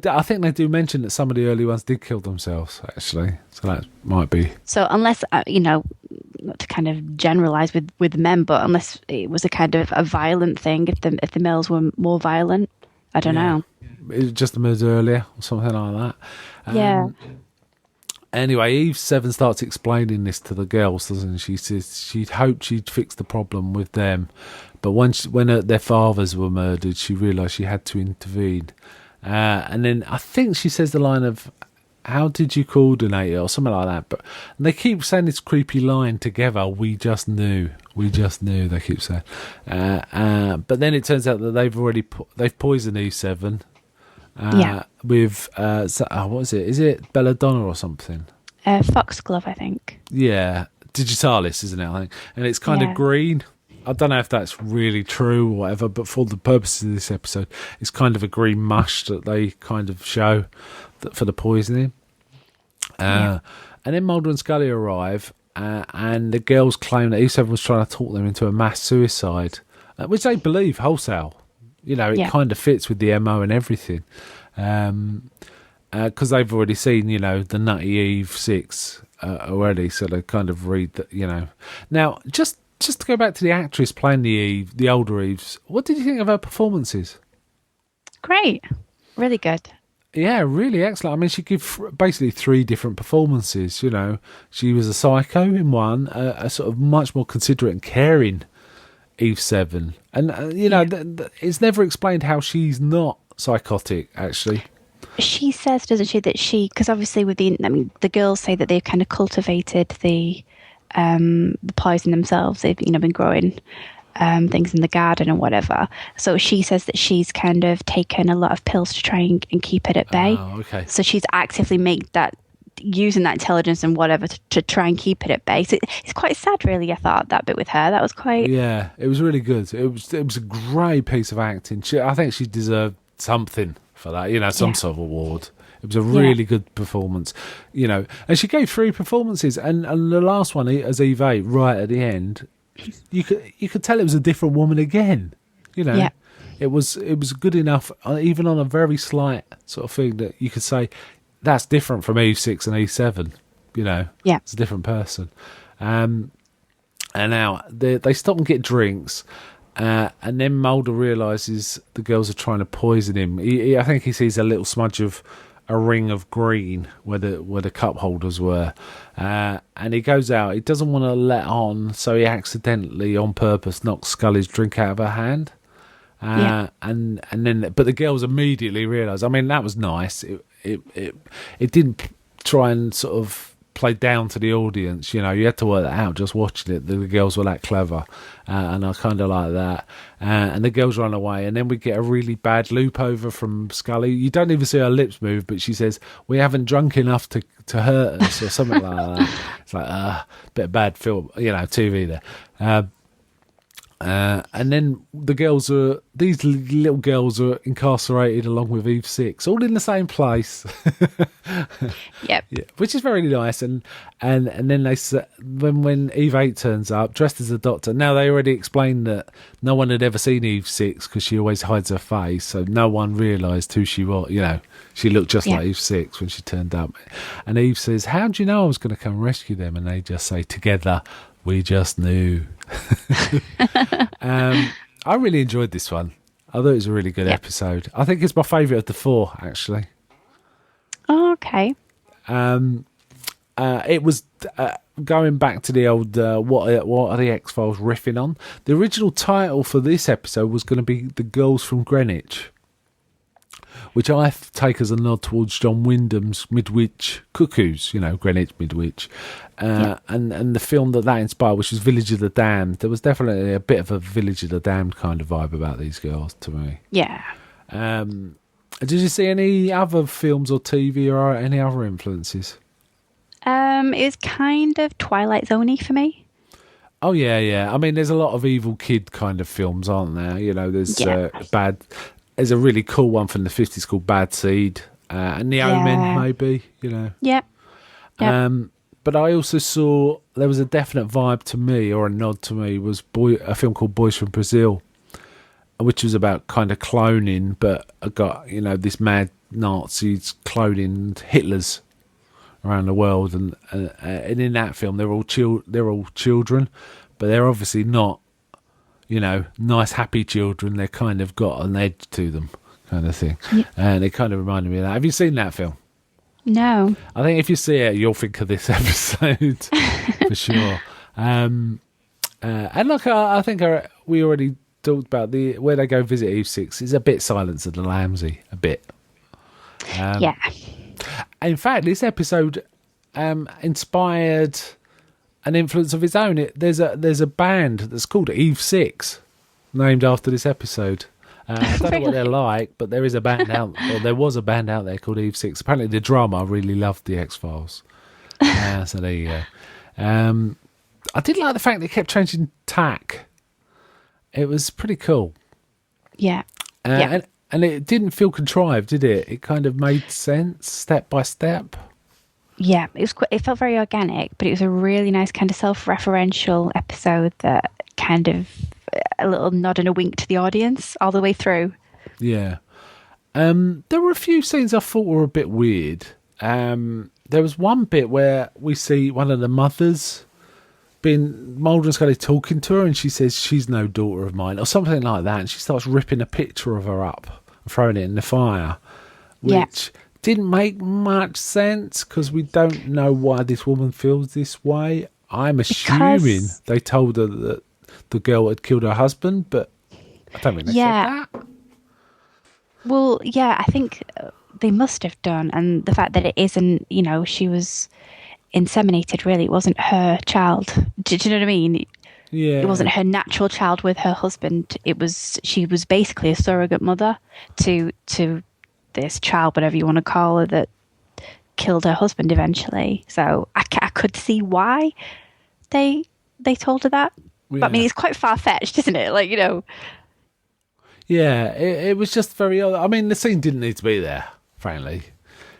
I think they do mention that some of the early ones did kill themselves, actually. So that might be... So unless, not to kind of generalise with men, but unless it was a kind of a violent thing, if the males were more violent, I don't know. It was just a minute earlier or something like that. Anyway, Eve 7 starts explaining this to the girls, doesn't she? She says she'd hoped she'd fix the problem with them, but when their fathers were murdered, she realised she had to intervene. And then I think she says the line of, how did you coordinate it, or something like that. But they keep saying this creepy line together, we just knew, they keep saying. But then it turns out that they've poisoned E7 with, what is it? Is it belladonna or something? Foxglove, I think. Yeah, digitalis, isn't it, I think? And it's kind of green. I don't know if that's really true or whatever, but for the purposes of this episode, it's kind of a green mush that they kind of show for the poisoning. And then Mulder and Scully arrive, and the girls claim that E7 was trying to talk them into a mass suicide, which they believe wholesale. It kind of fits with the MO and everything. Because they've already seen, the Nutty Eve 6 already, so they kind of read that, Now, just to go back to the actress playing the older Eves, what did you think of her performances? Great. Really good. Yeah, really excellent. I mean, she gave basically three different performances. You know, she was a psycho in one, a sort of much more considerate and caring Eve Seven, and it's never explained how she's not psychotic. Actually, She says, doesn't she, that because obviously the girls say that they've kind of cultivated the poison themselves. They've been growing things in the garden or whatever. So she says that she's kind of taken a lot of pills to try and keep it at bay. Oh, okay. So she's actively using that intelligence and whatever to try and keep it at bay. So it's quite sad, really. I thought that bit with her, that was quite. Yeah, it was really good. It was a great piece of acting. I think she deserved something for that. Some sort of award. It was a really good performance, and she gave three performances, and the last one as Eve 8 right at the end. You could tell it was a different woman again, It was good enough, even on a very slight sort of thing that you could say that's different from Eve 6 and Eve 7. It's a different person. And now they stop and get drinks, and then Mulder realises the girls are trying to poison him. I think he sees a little smudge of a ring of green where the cup holders were, and he goes out. He doesn't want to let on, so he accidentally, on purpose, knocks Scully's drink out of her hand. And then, but the girls immediately realise. I mean, that was nice. It didn't try and sort of play down to the audience. You had to work that out just watching it. The girls were that clever, and I kind of like that. And the girls run away, and then we get a really bad loop over from Scully. You don't even see her lips move, but she says, "We haven't drunk enough to hurt us," or something like that. It's like bit of bad film, TV there. And then these little girls are incarcerated along with Eve 6, all in the same place. Yep. Yeah, which is very nice. And then when Eve 8 turns up dressed as a doctor. Now they already explained that no one had ever seen Eve 6 because she always hides her face, so no one realised who she was. She looked just like Eve 6 when she turned up. And Eve says, "How do you know I was going to come rescue them?" And they just say, "Together, we just knew." I really enjoyed this one. I thought it was a really good episode. I think it's my favourite of the four, actually. Oh, okay. It was going back to the old what are the X-Files riffing on. The original title for this episode was going to be The Girls from Greenwich, which I take as a nod towards John Wyndham's Midwich Cuckoos, Greenwich Midwich, and the film that inspired, which was Village of the Damned. There was definitely a bit of a Village of the Damned kind of vibe about these girls to me. Yeah. Did you see any other films or TV or any other influences? It was kind of Twilight Zone-y for me. Oh, yeah. I mean, there's a lot of evil kid kind of films, aren't there? There's There's a really cool one from the 50s called Bad Seed. And The Omen, maybe, Yeah. But I also saw there was a definite vibe to me, or a nod to me, was a film called Boys from Brazil, which was about kind of cloning, but I got, this mad Nazis cloning Hitlers around the world. And in that film, they're all children, but they're obviously not, nice, happy children. They kind of got an edge to them, kind of thing. Yeah. And it kind of reminded me of that. Have you seen that film? No. I think if you see it, you'll think of this episode for sure. And look, I think we already talked about where they go visit Eve 6 is a bit Silence of the Lambsy, a bit. Yeah. In fact, this episode inspired an influence of its own. There's a band that's called Eve 6, named after this episode. I don't know what they're like, but there was a band out there called Eve 6. Apparently the drummer really loved the X-Files. So there you go. I did like the fact they kept changing tack. It was pretty cool. Yeah. And it didn't feel contrived, did it? It kind of made sense, step by step. Yeah, it felt very organic, but it was a really nice kind of self-referential episode that kind of a little nod and a wink to the audience all the way through. Yeah. There were a few scenes I thought were a bit weird. There was one bit where we see one of the mothers Mulder and Scully talking to her, and she says she's no daughter of mine or something like that, and she starts ripping a picture of her up and throwing it in the fire. which didn't make much sense because we don't know why this woman feels this way. I'm assuming they told her that the girl had killed her husband, but I don't think they said that. Well, yeah, I think they must have done. And the fact that it isn't, she was inseminated, really. It wasn't her child. Do you know what I mean? Yeah. It wasn't her natural child with her husband. She was basically a surrogate mother to this child, whatever you want to call her, that killed her husband eventually. So I could see why they told her that. Yeah. But I mean, it's quite far-fetched, isn't it? Like, Yeah, it was just very odd. I mean, the scene didn't need to be there, frankly.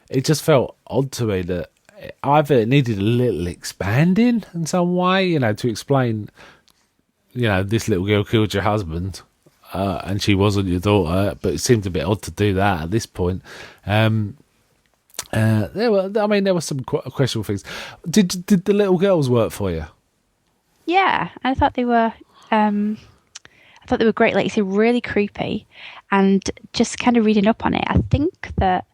It just felt odd to me that either it needed a little expanding in some way, to explain, this little girl killed your husband and she wasn't your daughter, but it seemed a bit odd to do that at this point. There were some questionable things. Did the little girls work for you? Yeah, I thought they were. I thought they were great. Like you say, really creepy, and just kind of reading up on it, I think that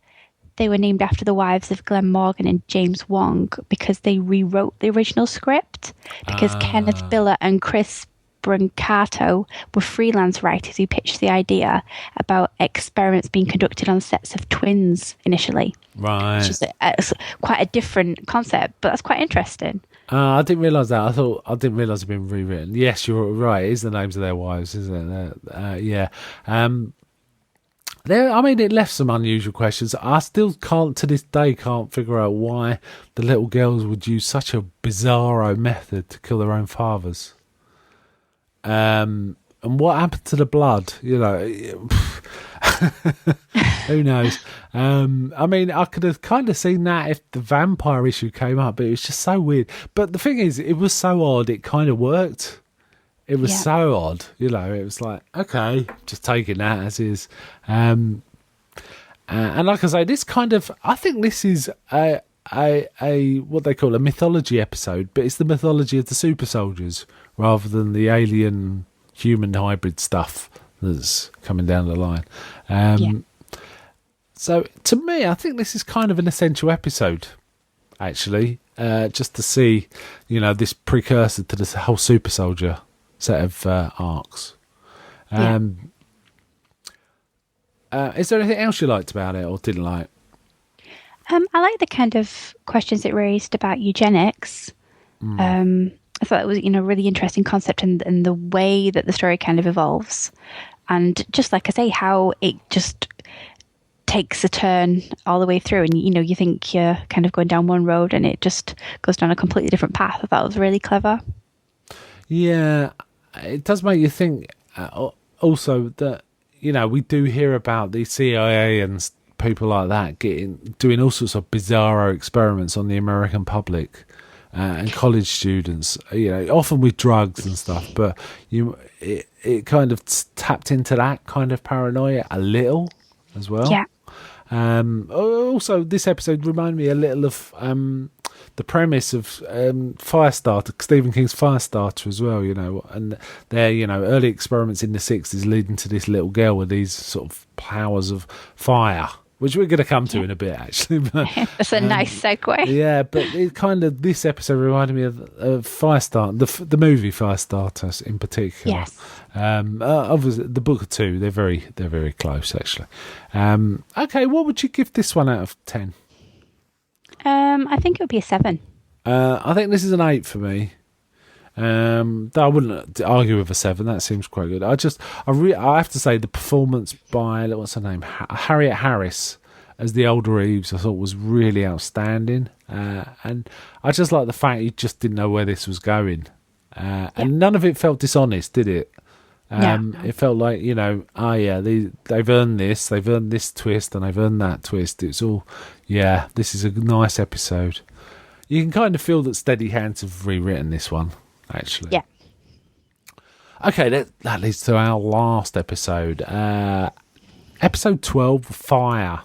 they were named after the wives of Glenn Morgan and James Wong because they rewrote the original script. Because Kenneth Biller and Chris Brancato were freelance writers who pitched the idea about experiments being conducted on sets of twins initially. Right. Which is quite a different concept, but that's quite interesting. I didn't realise that. I didn't realise it'd been rewritten. Yes, you're right. It is the names of their wives, isn't it? Yeah. It left some unusual questions. I still can't, to this day, figure out why the little girls would use such a bizarro method to kill their own fathers. And what happened to the blood? Who knows? I could have kind of seen that if the vampire issue came up, but it was just so weird. But the thing is, it was so odd, it kind of worked. It was so odd, it was like, okay, just taking that as is. And like I say, I think this is a what they call a mythology episode, but it's the mythology of the super soldiers rather than the alien human hybrid stuff that's coming down the line. So to me, I think this is kind of an essential episode, actually, just to see, this precursor to this whole super soldier set of arcs. Is there anything else you liked about it or didn't like? I like the kind of questions it raised about eugenics. I thought it was, a really interesting concept and the way that the story kind of evolves. And just like I say, how it just takes a turn all the way through. And, you think you're kind of going down one road and it just goes down a completely different path. I thought it was really clever. Yeah, it does make you think also that, we do hear about the CIA and people like that doing all sorts of bizarro experiments on the American public and college students, often with drugs and stuff, but it kind of tapped into that kind of paranoia a little as well. Yeah. Also, this episode reminded me a little of the premise of Firestarter, Stephen King's Firestarter as well, and their, early experiments in the 60s leading to this little girl with these sort of powers of fire, which we're going to come to in a bit, actually. But, that's a nice segue. Yeah, but this episode reminded me of Firestarter, the movie Firestarter in particular. Yes. Obviously, the book too. They're very close, actually. Okay, what would you give this one out of 10? I think it would be a 7. I think this is an 8 for me. Though I wouldn't argue with a 7. That seems quite good. I have to say the performance by, what's her name, Harriet Harris as the older Eves, I thought was really outstanding. And I just like the fact you just didn't know where this was going. And none of it felt dishonest, did it? It felt like, they've earned this twist and they've earned that twist. It's all, this is a nice episode. You can kind of feel that Steady Hands have rewritten this one, actually. Yeah. Okay, that leads to our last episode. Episode 12, Fire.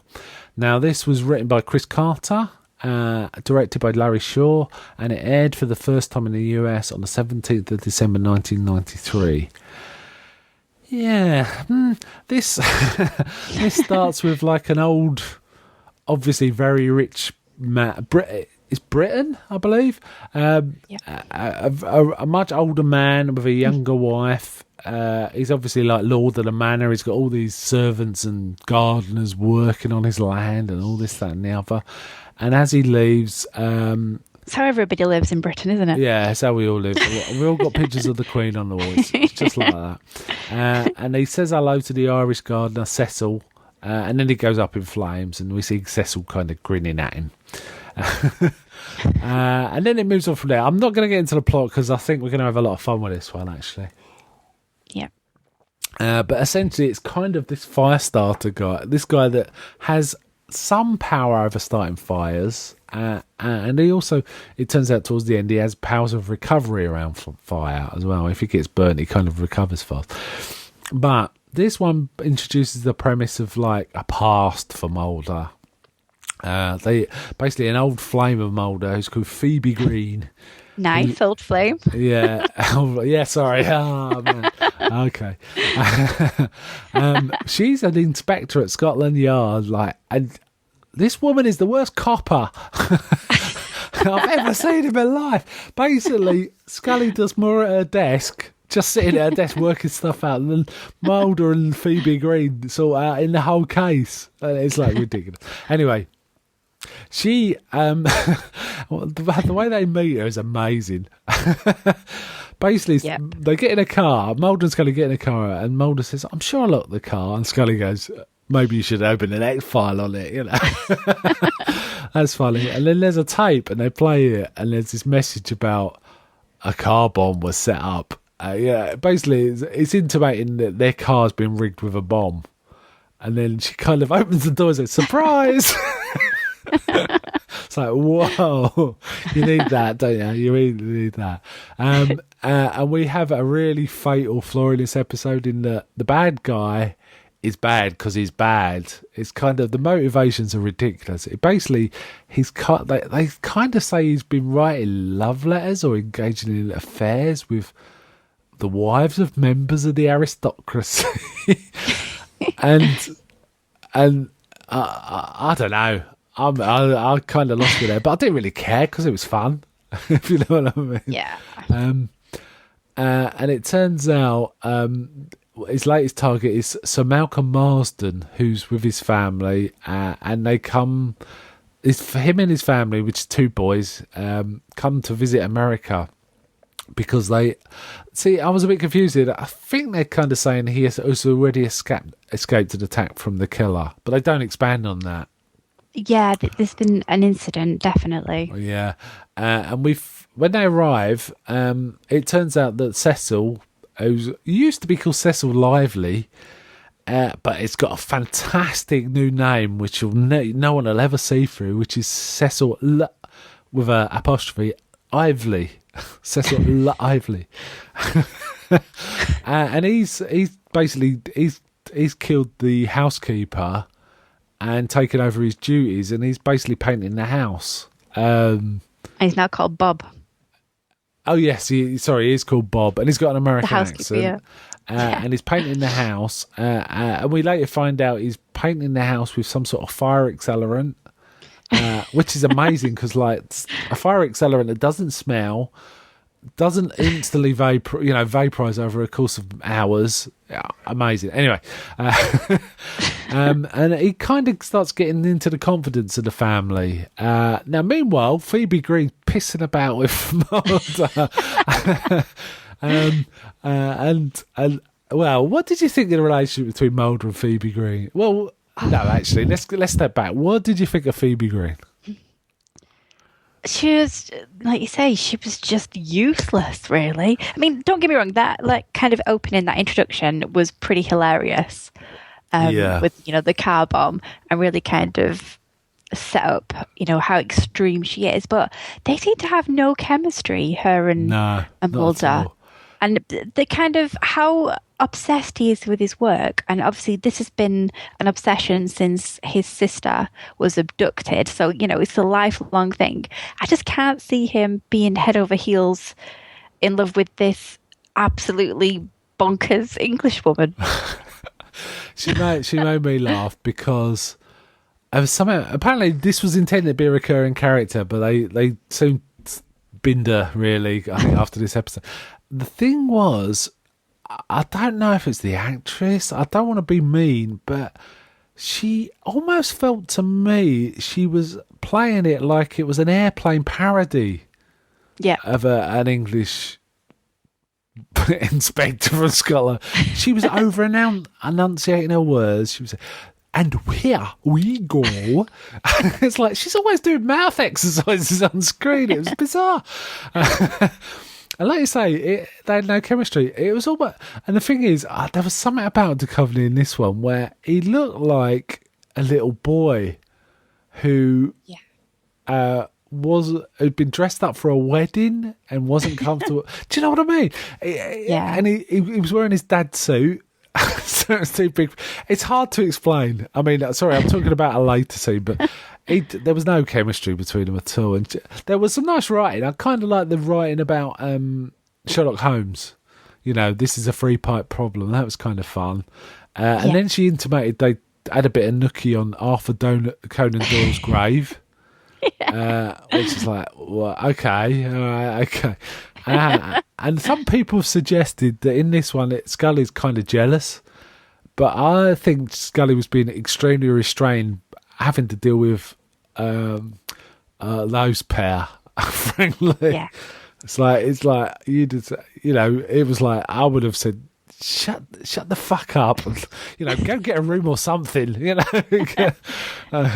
Now, this was written by Chris Carter, directed by Larry Shaw, and it aired for the first time in the US on the 17th of December 1993. Yeah, this starts with like an old obviously very rich man. It's Britain, I believe. A much older man with a younger wife. He's obviously like lord of the manor. He's got all these servants and gardeners working on his land and all this, that, and the other. And as he leaves, it's how everybody lives in Britain, isn't it? yeah, that's how we all live. We all got pictures of the Queen on the wall. It's just like that. And he says hello to the Irish gardener Cecil, and then he goes up in flames, and we see Cecil kind of grinning at him. And then it moves on from there. I'm not going to get into the plot because I think we're going to have a lot of fun with this one, actually. Yeah. But essentially, it's kind of this fire starter guy, this guy that has some power over starting fires, and he also, it turns out towards the end, he has powers of recovery around fire as well. If he gets burnt, he kind of recovers fast. But this one introduces the premise of like a past for Mulder. They basically an old flame of Mulder who's called Phoebe Green. Nice old flame. Yeah, yeah. Sorry. Oh man. Okay. She's an inspector at Scotland Yard. Like, and this woman is the worst copper I've ever seen in my life. Basically, Scully does more at her desk, just sitting at her desk working stuff out, and then Mulder and Phoebe Green sort out in the whole case. And it's like ridiculous. Anyway. She, the way they meet her is amazing. Basically, they get in a car. Mulder's going to get in a car, and Mulder says, "I'm sure I locked the car." And Scully goes, "Maybe you should open an X file on it." You know, that's funny. And then there's a tape, and they play it, and there's this message about a car bomb was set up. Yeah, basically, it's intimating that their car's been rigged with a bomb. And then she kind of opens the door and says, "Surprise!" It's like, whoa, you need that, don't you? You really need that. And we have a really fatal flaw in this episode in that the bad guy is bad because he's bad. It's kind of, the motivations are ridiculous. It basically, they kind of say he's been writing love letters or engaging in affairs with the wives of members of the aristocracy. and I don't know. I kind of lost it there, but I didn't really care because it was fun, if you know what I mean. Yeah. And it turns out his latest target is Sir Malcolm Marsden, who's with his family, and they come. It's for him and his family, which is two boys, come to visit America because they see. I was a bit confused here. I think they're kind of saying he has already escaped an attack from the killer, but they don't expand on that. Yeah, there's been an incident, definitely. Yeah, and when they arrive, it turns out that Cecil, who used to be called Cecil Lively, but it's got a fantastic new name, which no one will ever see through, which is Cecil with a apostrophe Ively, Cecil Ively, and he's basically he's killed the housekeeper and taken over his duties, and he's basically painting the house. And he's now called Bob. Oh yes, he is called Bob, and he's got an American accent. Yeah. And he's painting the house, and we later find out he's painting the house with some sort of fire accelerant, which is amazing because like a fire accelerant that doesn't smell, doesn't instantly vaporize over a course of hours. Yeah, amazing. Anyway, and he kind of starts getting into the confidence of the family. Now, meanwhile, Phoebe Green's pissing about with Mulder. And well, what did you think of the relationship between Mulder and Phoebe Green? Well, no, actually, let's step back. What did you think of Phoebe Green? She was, like you say, she was just useless, really. I mean, don't get me wrong, that like kind of opening, that introduction was pretty hilarious. With, the car bomb, and really kind of set up, how extreme she is. But they seem to have no chemistry, her and Mulder. And the kind of how obsessed he is with his work. And obviously this has been an obsession since his sister was abducted. So, it's a lifelong thing. I just can't see him being head over heels in love with this absolutely bonkers English woman. She made me laugh because Something, apparently this was intended to be a recurring character, but they soon binned her, really, I think, after this episode. The thing was, I don't know if it's the actress. I don't want to be mean, but she almost felt to me she was playing it like it was an Airplane parody of an English inspector from Scotland. She was over enunciating her words. She was, and here we go. It's like she's always doing mouth exercises on screen. It was bizarre. And like you say, they had no chemistry. It was all but, and the thing is, there was something about Duchovny in this one where he looked like a little boy who had been dressed up for a wedding and wasn't comfortable. Do you know what I mean? Yeah. And he was wearing his dad's suit. So it's too big. It's hard to explain. I mean, sorry, I'm talking about a later scene, but there was no chemistry between them at all. And there was some nice writing. I kind of like the writing about Sherlock Holmes. You know, this is a free pipe problem. That was kind of fun. And then she intimated they had a bit of nookie on Arthur Conan Doyle's grave. Which is like, well, okay, all right, okay. And some people have suggested that in this one, Scully's kind of jealous, but I think Scully was being extremely restrained, having to deal with those pair. Frankly, it's like you know, it was like I would have said, shut the fuck up, and, you know, go get a room or something, you know.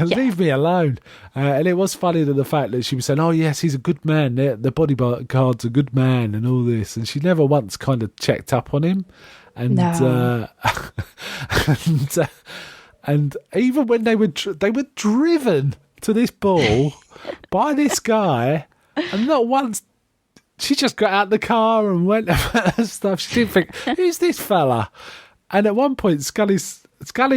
Leave me alone. And it was funny that the fact that she was saying, oh yes, he's a good man, the bodyguard's a good man and all this, and she never once kind of checked up on him. And and even when they were driven to this ball by this guy, and not once. She just got out the car and went about her stuff. She didn't think, who's this fella? And at one point, Scully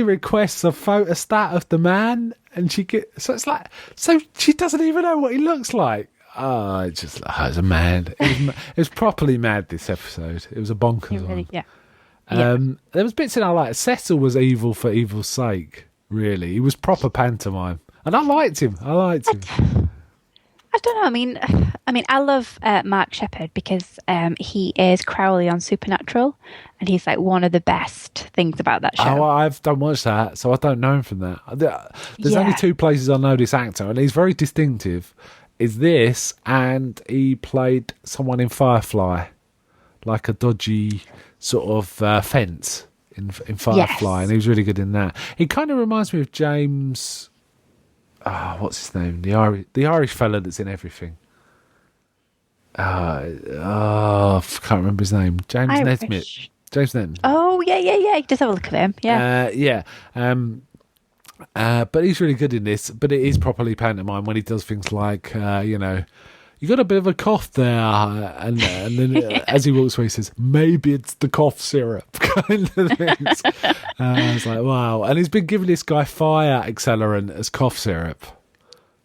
requests a photostat of the man, and so she doesn't even know what he looks like. Oh, it's a man. It was properly mad, this episode. It was a bonkers one. There was bits in I liked. Cecil was evil for evil's sake, really. He was proper pantomime. And I liked him. I don't know. I mean, I love Mark Sheppard because he is Crowley on Supernatural, and he's like one of the best things about that show. Oh, I don't watch that, so I don't know him from that. There's only two places I know this actor, and he's very distinctive. Is this, and he played someone in Firefly, like a dodgy sort of fence in Firefly, and he was really good in that. He kind of reminds me of James. What's his name? The Irish fella that's in everything. I can't remember his name. James Nesmith. James Nesmith. Oh yeah. Just have a look at him. Yeah. But he's really good in this. But it is properly pantomime when he does things like, you know, you got a bit of a cough there, and then as he walks away, he says, "Maybe it's the cough syrup," kind of things. I was like, wow. And he's been giving this guy fire accelerant as cough syrup.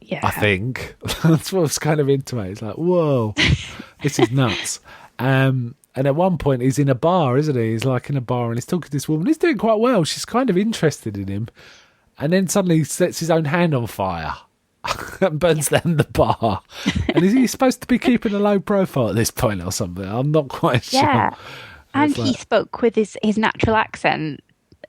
Yeah, I think that's what was kind of intimated. It's like, whoa, this is nuts. And at one point, he's in a bar, isn't he? He's like in a bar, and he's talking to this woman. He's doing quite well. She's kind of interested in him, and then suddenly he sets his own hand on fire. And burns down the bar. And is he supposed to be keeping a low profile at this point or something? I'm not quite sure. Yeah. And he spoke with his natural accent,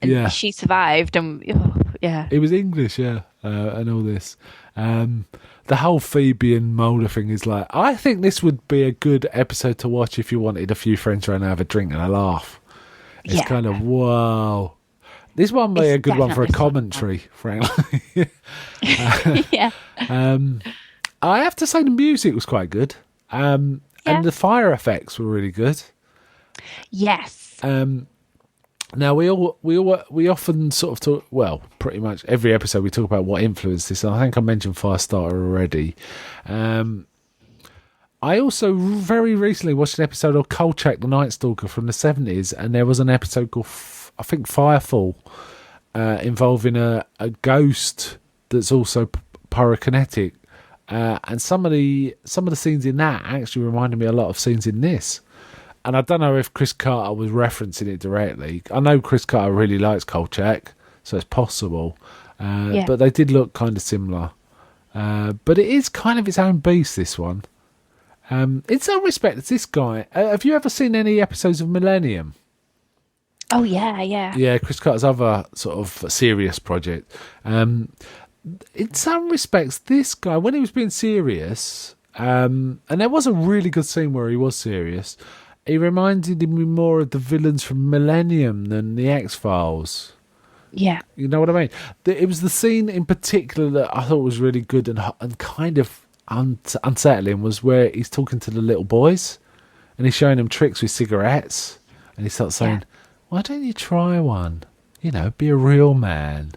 and she survived. And it was English, and all this. The whole Phoebe and Mulder thing is like, I think this would be a good episode to watch if you wanted a few friends around to have a drink and a laugh. It's kind of, whoa. This one may be a good one for a commentary, frankly. Yeah. I have to say the music was quite good. And the fire effects were really good. Yes. Now we often sort of talk, well, pretty much every episode we talk about what influenced this. I think I mentioned Firestarter already. I also very recently watched an episode of Kolchak the Night Stalker from the 70s, and there was an episode called I think Firefall, involving a ghost that's also pyrokinetic, and some of the scenes in that actually reminded me a lot of scenes in this. And I don't know if Chris Carter was referencing it directly. I know Chris Carter really likes Kolchak, so it's possible. But they did look kind of similar. But it is kind of its own beast, this one. In some respects, this guy... have you ever seen any episodes of Millennium? Oh, yeah. Yeah, Chris Carter's other sort of serious project. In some respects, this guy, when he was being serious, and there was a really good scene where he was serious, he reminded me more of the villains from Millennium than the X-Files. Yeah. You know what I mean? It was the scene in particular that I thought was really good and kind of unsettling, was where he's talking to the little boys and he's showing them tricks with cigarettes, and he starts saying, why don't you try one? You know, be a real man.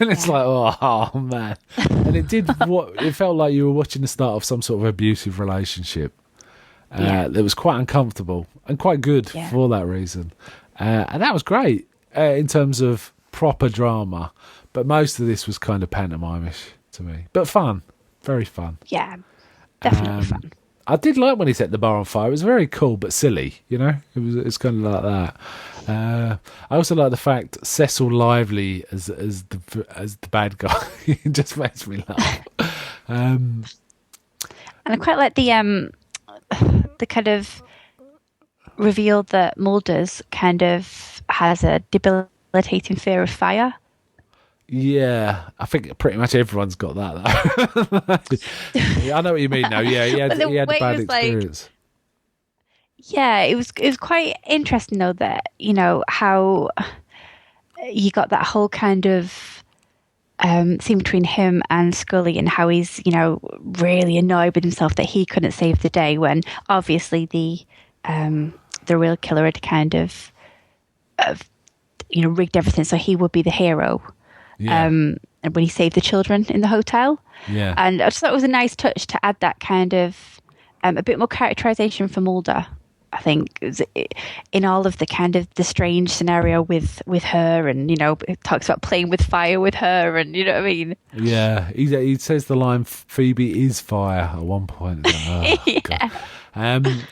And it's like, oh man. And it felt like you were watching the start of some sort of abusive relationship. That was quite uncomfortable and quite good for that reason. And that was great in terms of proper drama. But most of this was kind of pantomimish to me. But fun. Very fun. Yeah, definitely fun. I did like when he set the bar on fire. It was very cool but silly, you know? It's kind of like that. I also like the fact Cecil Lively as the bad guy. It just makes me laugh. And I quite like the kind of reveal that Mulder's kind of has a debilitating fear of fire. Yeah, I think pretty much everyone's got that, though. Yeah, I know what you mean, though. Yeah, he had a bad experience. It was quite interesting, though, that, you know, how you got that whole kind of scene between him and Scully, and how he's, you know, really annoyed with himself that he couldn't save the day, when obviously the real killer had kind of you know, rigged everything so he would be the hero. Yeah. And when he saved the children in the hotel. Yeah. And I just thought it was a nice touch to add that kind of a bit more characterization for Mulder. I think in all of the kind of the strange scenario with her, and, you know, it talks about playing with fire with her, and, you know what I mean? Yeah, he says the line, Phoebe is fire, at one point.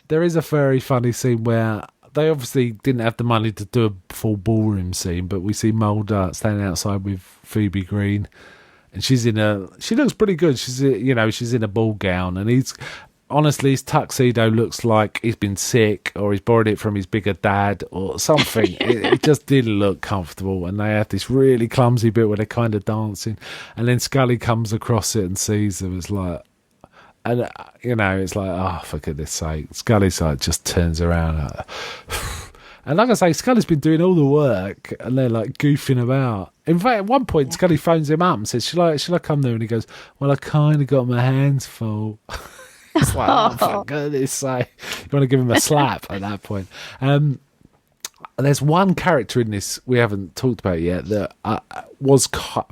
There is a very funny scene where they obviously didn't have the money to do a full ballroom scene, but we see Mulder standing outside with Phoebe Green, and she looks pretty good. She's in a ball gown, and honestly, his tuxedo looks like he's been sick, or he's borrowed it from his bigger dad or something. it just didn't look comfortable, and they have this really clumsy bit where they're kind of dancing, and then Scully comes across it and sees them. It's like, and you know, it's like, oh, for goodness sake, Scully's like just turns around, and like I say, Scully's been doing all the work, and they're like goofing about. In fact, at one point, Scully phones him up and says, "Shall I come there?" And he goes, "Well, I kind of got my hands full." It's like, oh, for goodness sake. You want to give him a slap at that point. There's one character in this we haven't talked about yet that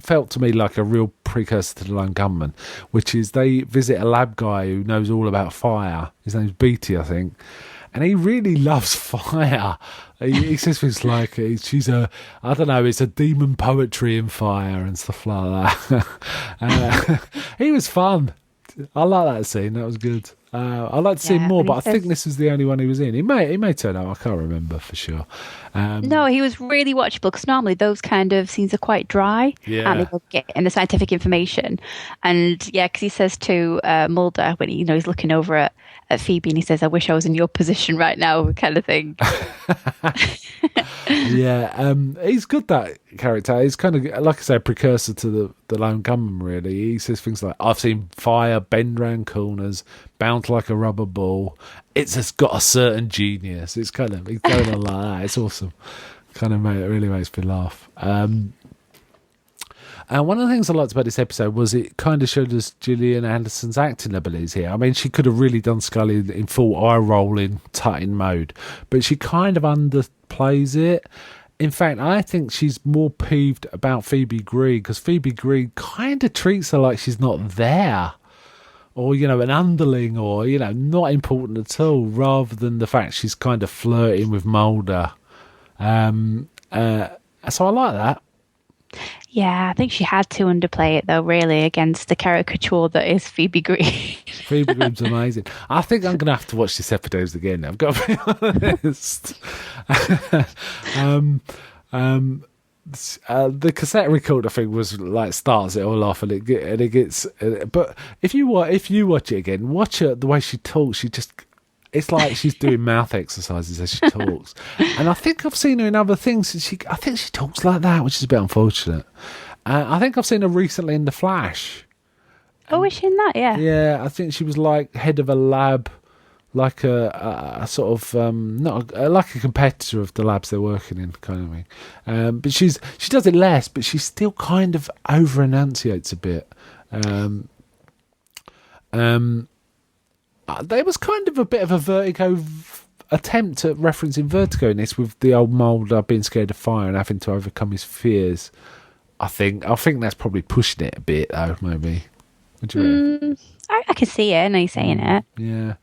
felt to me like a real precursor to The Lone Gunman, which is they visit a lab guy who knows all about fire. His name's Beatty, I think. And he really loves fire. He says things like, it's a demon poetry in fire and stuff like that. He was fun. I like that scene. That was good. I'd like to see him more, but I think this is the only one he was in. He may turn out. I can't remember for sure. No, he was really watchable, because normally those kind of scenes are quite dry. Yeah. And they will get in the scientific information. And because he says to Mulder when he's looking over at Phoebe, and he says, "I wish I was in your position right now," kind of thing. Yeah, he's good, that character. He's kind of, like I say, a precursor to the Lone Gunman, really. He says things like, "I've seen fire bend round corners, bounce like a rubber ball. It's just got a certain genius." He's going on like that. It's awesome. It really makes me laugh. And one of the things I liked about this episode was it kind of showed us Gillian Anderson's acting abilities here. I mean, she could have really done Scully in full eye-rolling, tutting mode, but she kind of underplays it. In fact, I think she's more peeved about Phoebe Green, because Phoebe Green kind of treats her like she's not there, or, an underling, or, not important at all, rather than the fact she's kind of flirting with Mulder. So I like that. Yeah, I think she had to underplay it, though, really, against the caricature that is Phoebe Green. Phoebe Green's amazing. I think I'm going to have to watch this episode again. I've got to be honest. the cassette recorder thing was like starts it all off, and it gets. But if you watch it again, watch her the way she talks. It's like she's doing mouth exercises as she talks. And I think I've seen her in other things. I think she talks like that, which is a bit unfortunate. I think I've seen her recently in The Flash. Oh, is she in that? Yeah. Yeah, I think she was like head of a lab, like a sort of like a competitor of the labs they're working in, kind of thing. But she does it less, but she still kind of over enunciates a bit. There was kind of a bit of a Vertigo attempt at referencing Vertigo in this, with the old Mulder being scared of fire and having to overcome his fears. I think that's probably pushing it a bit, though. Maybe. What do you reckon? I can see it. Now you're saying it. Yeah.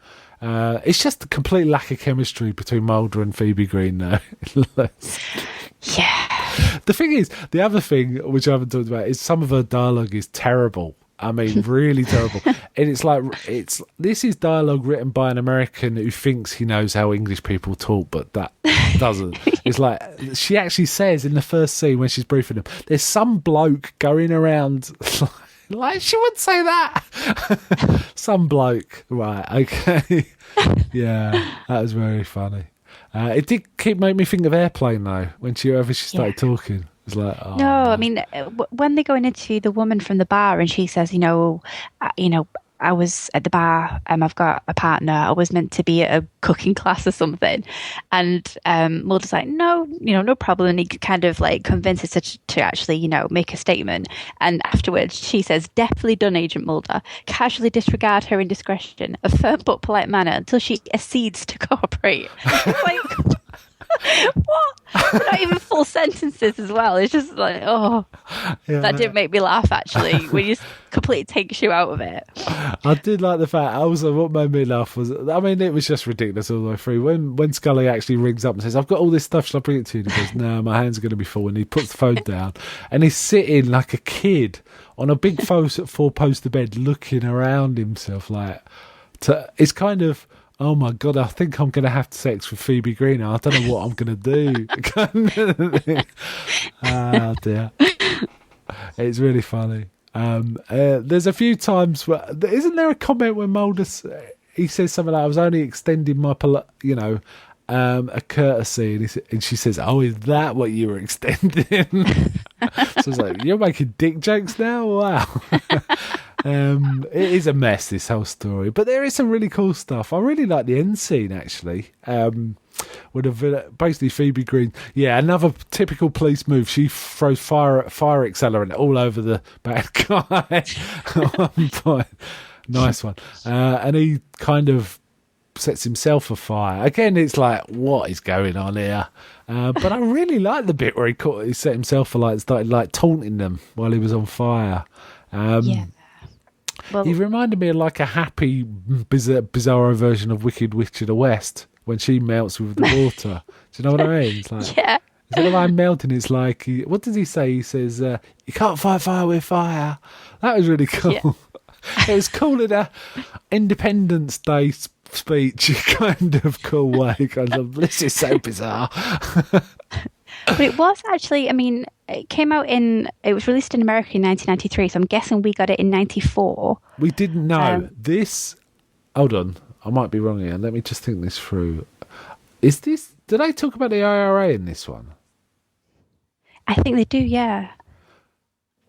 It's just a complete lack of chemistry between Mulder and Phoebe Green, though. Yeah. The thing is, the other thing which I haven't talked about is some of her dialogue is terrible. I mean, really terrible. And this is dialogue written by an American who thinks he knows how English people talk, but that doesn't. It's like, she actually says in the first scene when she's briefing him, there's some bloke going around, like, she wouldn't say that. Some bloke. Right, okay. Yeah, that was very funny. It did make me think of Airplane, though, whenever she started talking. It's like, oh, no, I mean, when they're going into the woman from the bar and she says, I was at the bar, I've got a partner, I was meant to be at a cooking class or something. And Mulder's like, no problem. And he kind of like convinces her to actually, make a statement. And afterwards she says, definitely done, Agent Mulder. Casually disregard her indiscretion, a firm but polite manner until she accedes to cooperate. Like, what? They're not even full sentences as well. It's just like, oh, yeah, that did make me laugh, actually, when you completely takes you out of it. I did like the fact, also what made me laugh was, I mean, it was just ridiculous all the way through. When Scully actually rings up and says, I've got all this stuff, shall I bring it to you? And he goes, no, my hands are going to be full. And he puts the phone down and he's sitting like a kid on a big four-poster bed looking around himself like, it's kind of, oh my God, I think I'm going to have sex with Phoebe Green. I don't know what I'm going to do. Oh dear. It's really funny. There's a few times where, isn't there a comment when Mulder, he says something like, I was only extending my, a courtesy, and she says, oh, is that what you were extending? So it's like, you're making dick jokes now? Wow. It is a mess, this whole story, but there is some really cool stuff. I really like the end scene, actually. Basically Phoebe Green, another typical police move. She throws fire accelerant all over the bad guy at one point. Nice one. And he kind of sets himself afire. Again, it's like, what is going on here? But I really like the bit where he set himself alight and started like taunting them while he was on fire. Well, he reminded me of like a happy, bizarro version of Wicked Witch of the West when she melts with the water. Do you know what I mean? It's like, yeah. Instead of I'm melting, it's like, what does he say? He says, you can't fight fire with fire. That was really cool. Yeah. It was cool in a Independence Day speech, kind of cool way. Kind of, this is so bizarre. But it was actually, I mean, it was released in America in 1993, so I'm guessing we got it in 94. We didn't know. Hold on, I might be wrong here. Let me just think this through. Did I talk about the IRA in this one? I think they do, yeah.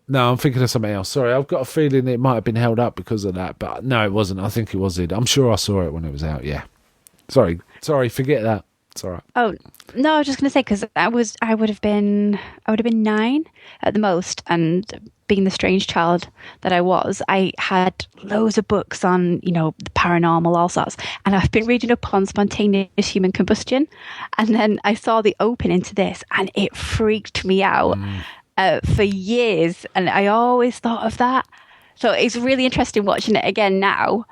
No, I'm thinking of something else. Sorry, I've got a feeling it might have been held up because of that, but no, it wasn't. I think it was it. I'm sure I saw it when it was out, yeah. Sorry, forget that. It's all right. Oh, no, I was just going to say, because I would have been 9 at the most, and being the strange child that I was, I had loads of books on, the paranormal, all sorts, and I've been reading up on spontaneous human combustion, and then I saw the opening to this, and it freaked me out for years, and I always thought of that. So it's really interesting watching it again now.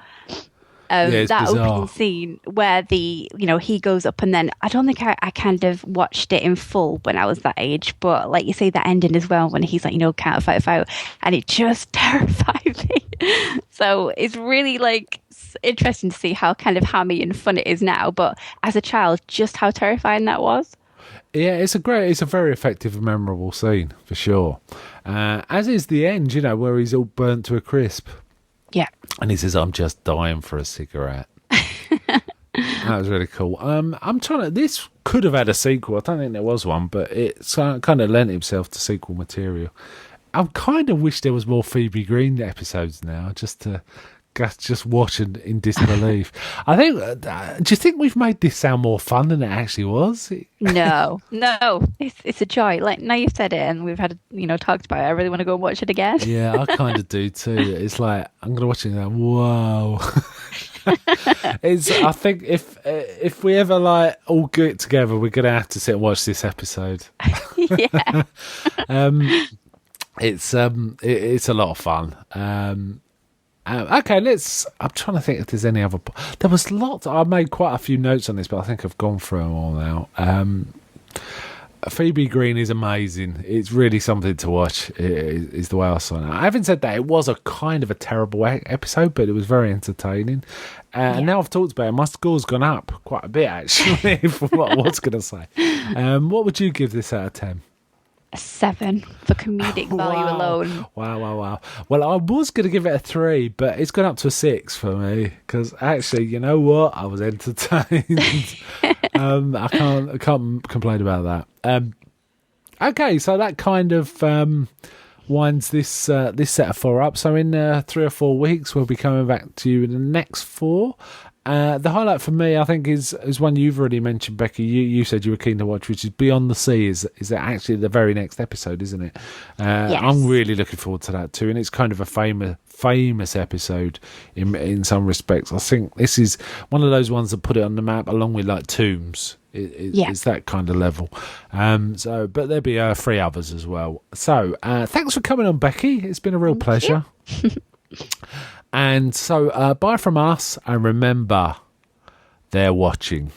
That opening scene where he goes up, and then I don't think I kind of watched it in full when I was that age, but like you say, that ending as well when he's like, can't fight fire, and it just terrified me. So it's really like interesting to see how kind of hammy and fun it is now, but as a child, just how terrifying that was. Yeah, it's a very effective and memorable scene for sure. As is the end, where he's all burnt to a crisp. Yeah. And he says, "I'm just dying for a cigarette." That was really cool. I'm trying to. This could have had a sequel. I don't think there was one, but it's kind of lent itself to sequel material. I kind of wish there was more Phoebe Green episodes now, just to watch in disbelief. I think. Do you think we've made this sound more fun than it actually was? No, it's a joy. Like now you've said it, and we've had talked about it. I really want to go and watch it again. Yeah, I kind of do too. It's like I'm gonna watch it and go, whoa. I think if we ever like all get together, we're gonna have to sit and watch this episode. Yeah. It's a lot of fun. Okay, I'm trying to think if there's any other. There was lots. I made quite a few notes on this, but I think I've gone through them all now. Phoebe Green is amazing. It's really something to watch. Is the way I saw it. I haven't said that it was a kind of a terrible episode, but it was very entertaining. And now I've talked about it, my score's gone up quite a bit actually from what I was going to say. What would you give this out of 10? A 7 for comedic value alone. Wow. Well, I was going to give it a 3, but it's gone up to a 6 for me because actually, you know what? I was entertained. I can't complain about that. Okay, so that kind of winds this set of 4 up. So in 3 or 4 weeks, we'll be coming back to you in the next 4. The highlight for me, I think, is one you've already mentioned, Becky. You said you were keen to watch, which is Beyond the Sea. Is actually the very next episode, isn't it? Yes. I'm really looking forward to that too, and it's kind of a famous episode in some respects. I think this is one of those ones that put it on the map, along with like Tombs. It's that kind of level. But there'll be 3 others as well. So thanks for coming on, Becky. It's been a real pleasure. And so, bye from us, and remember, they're watching.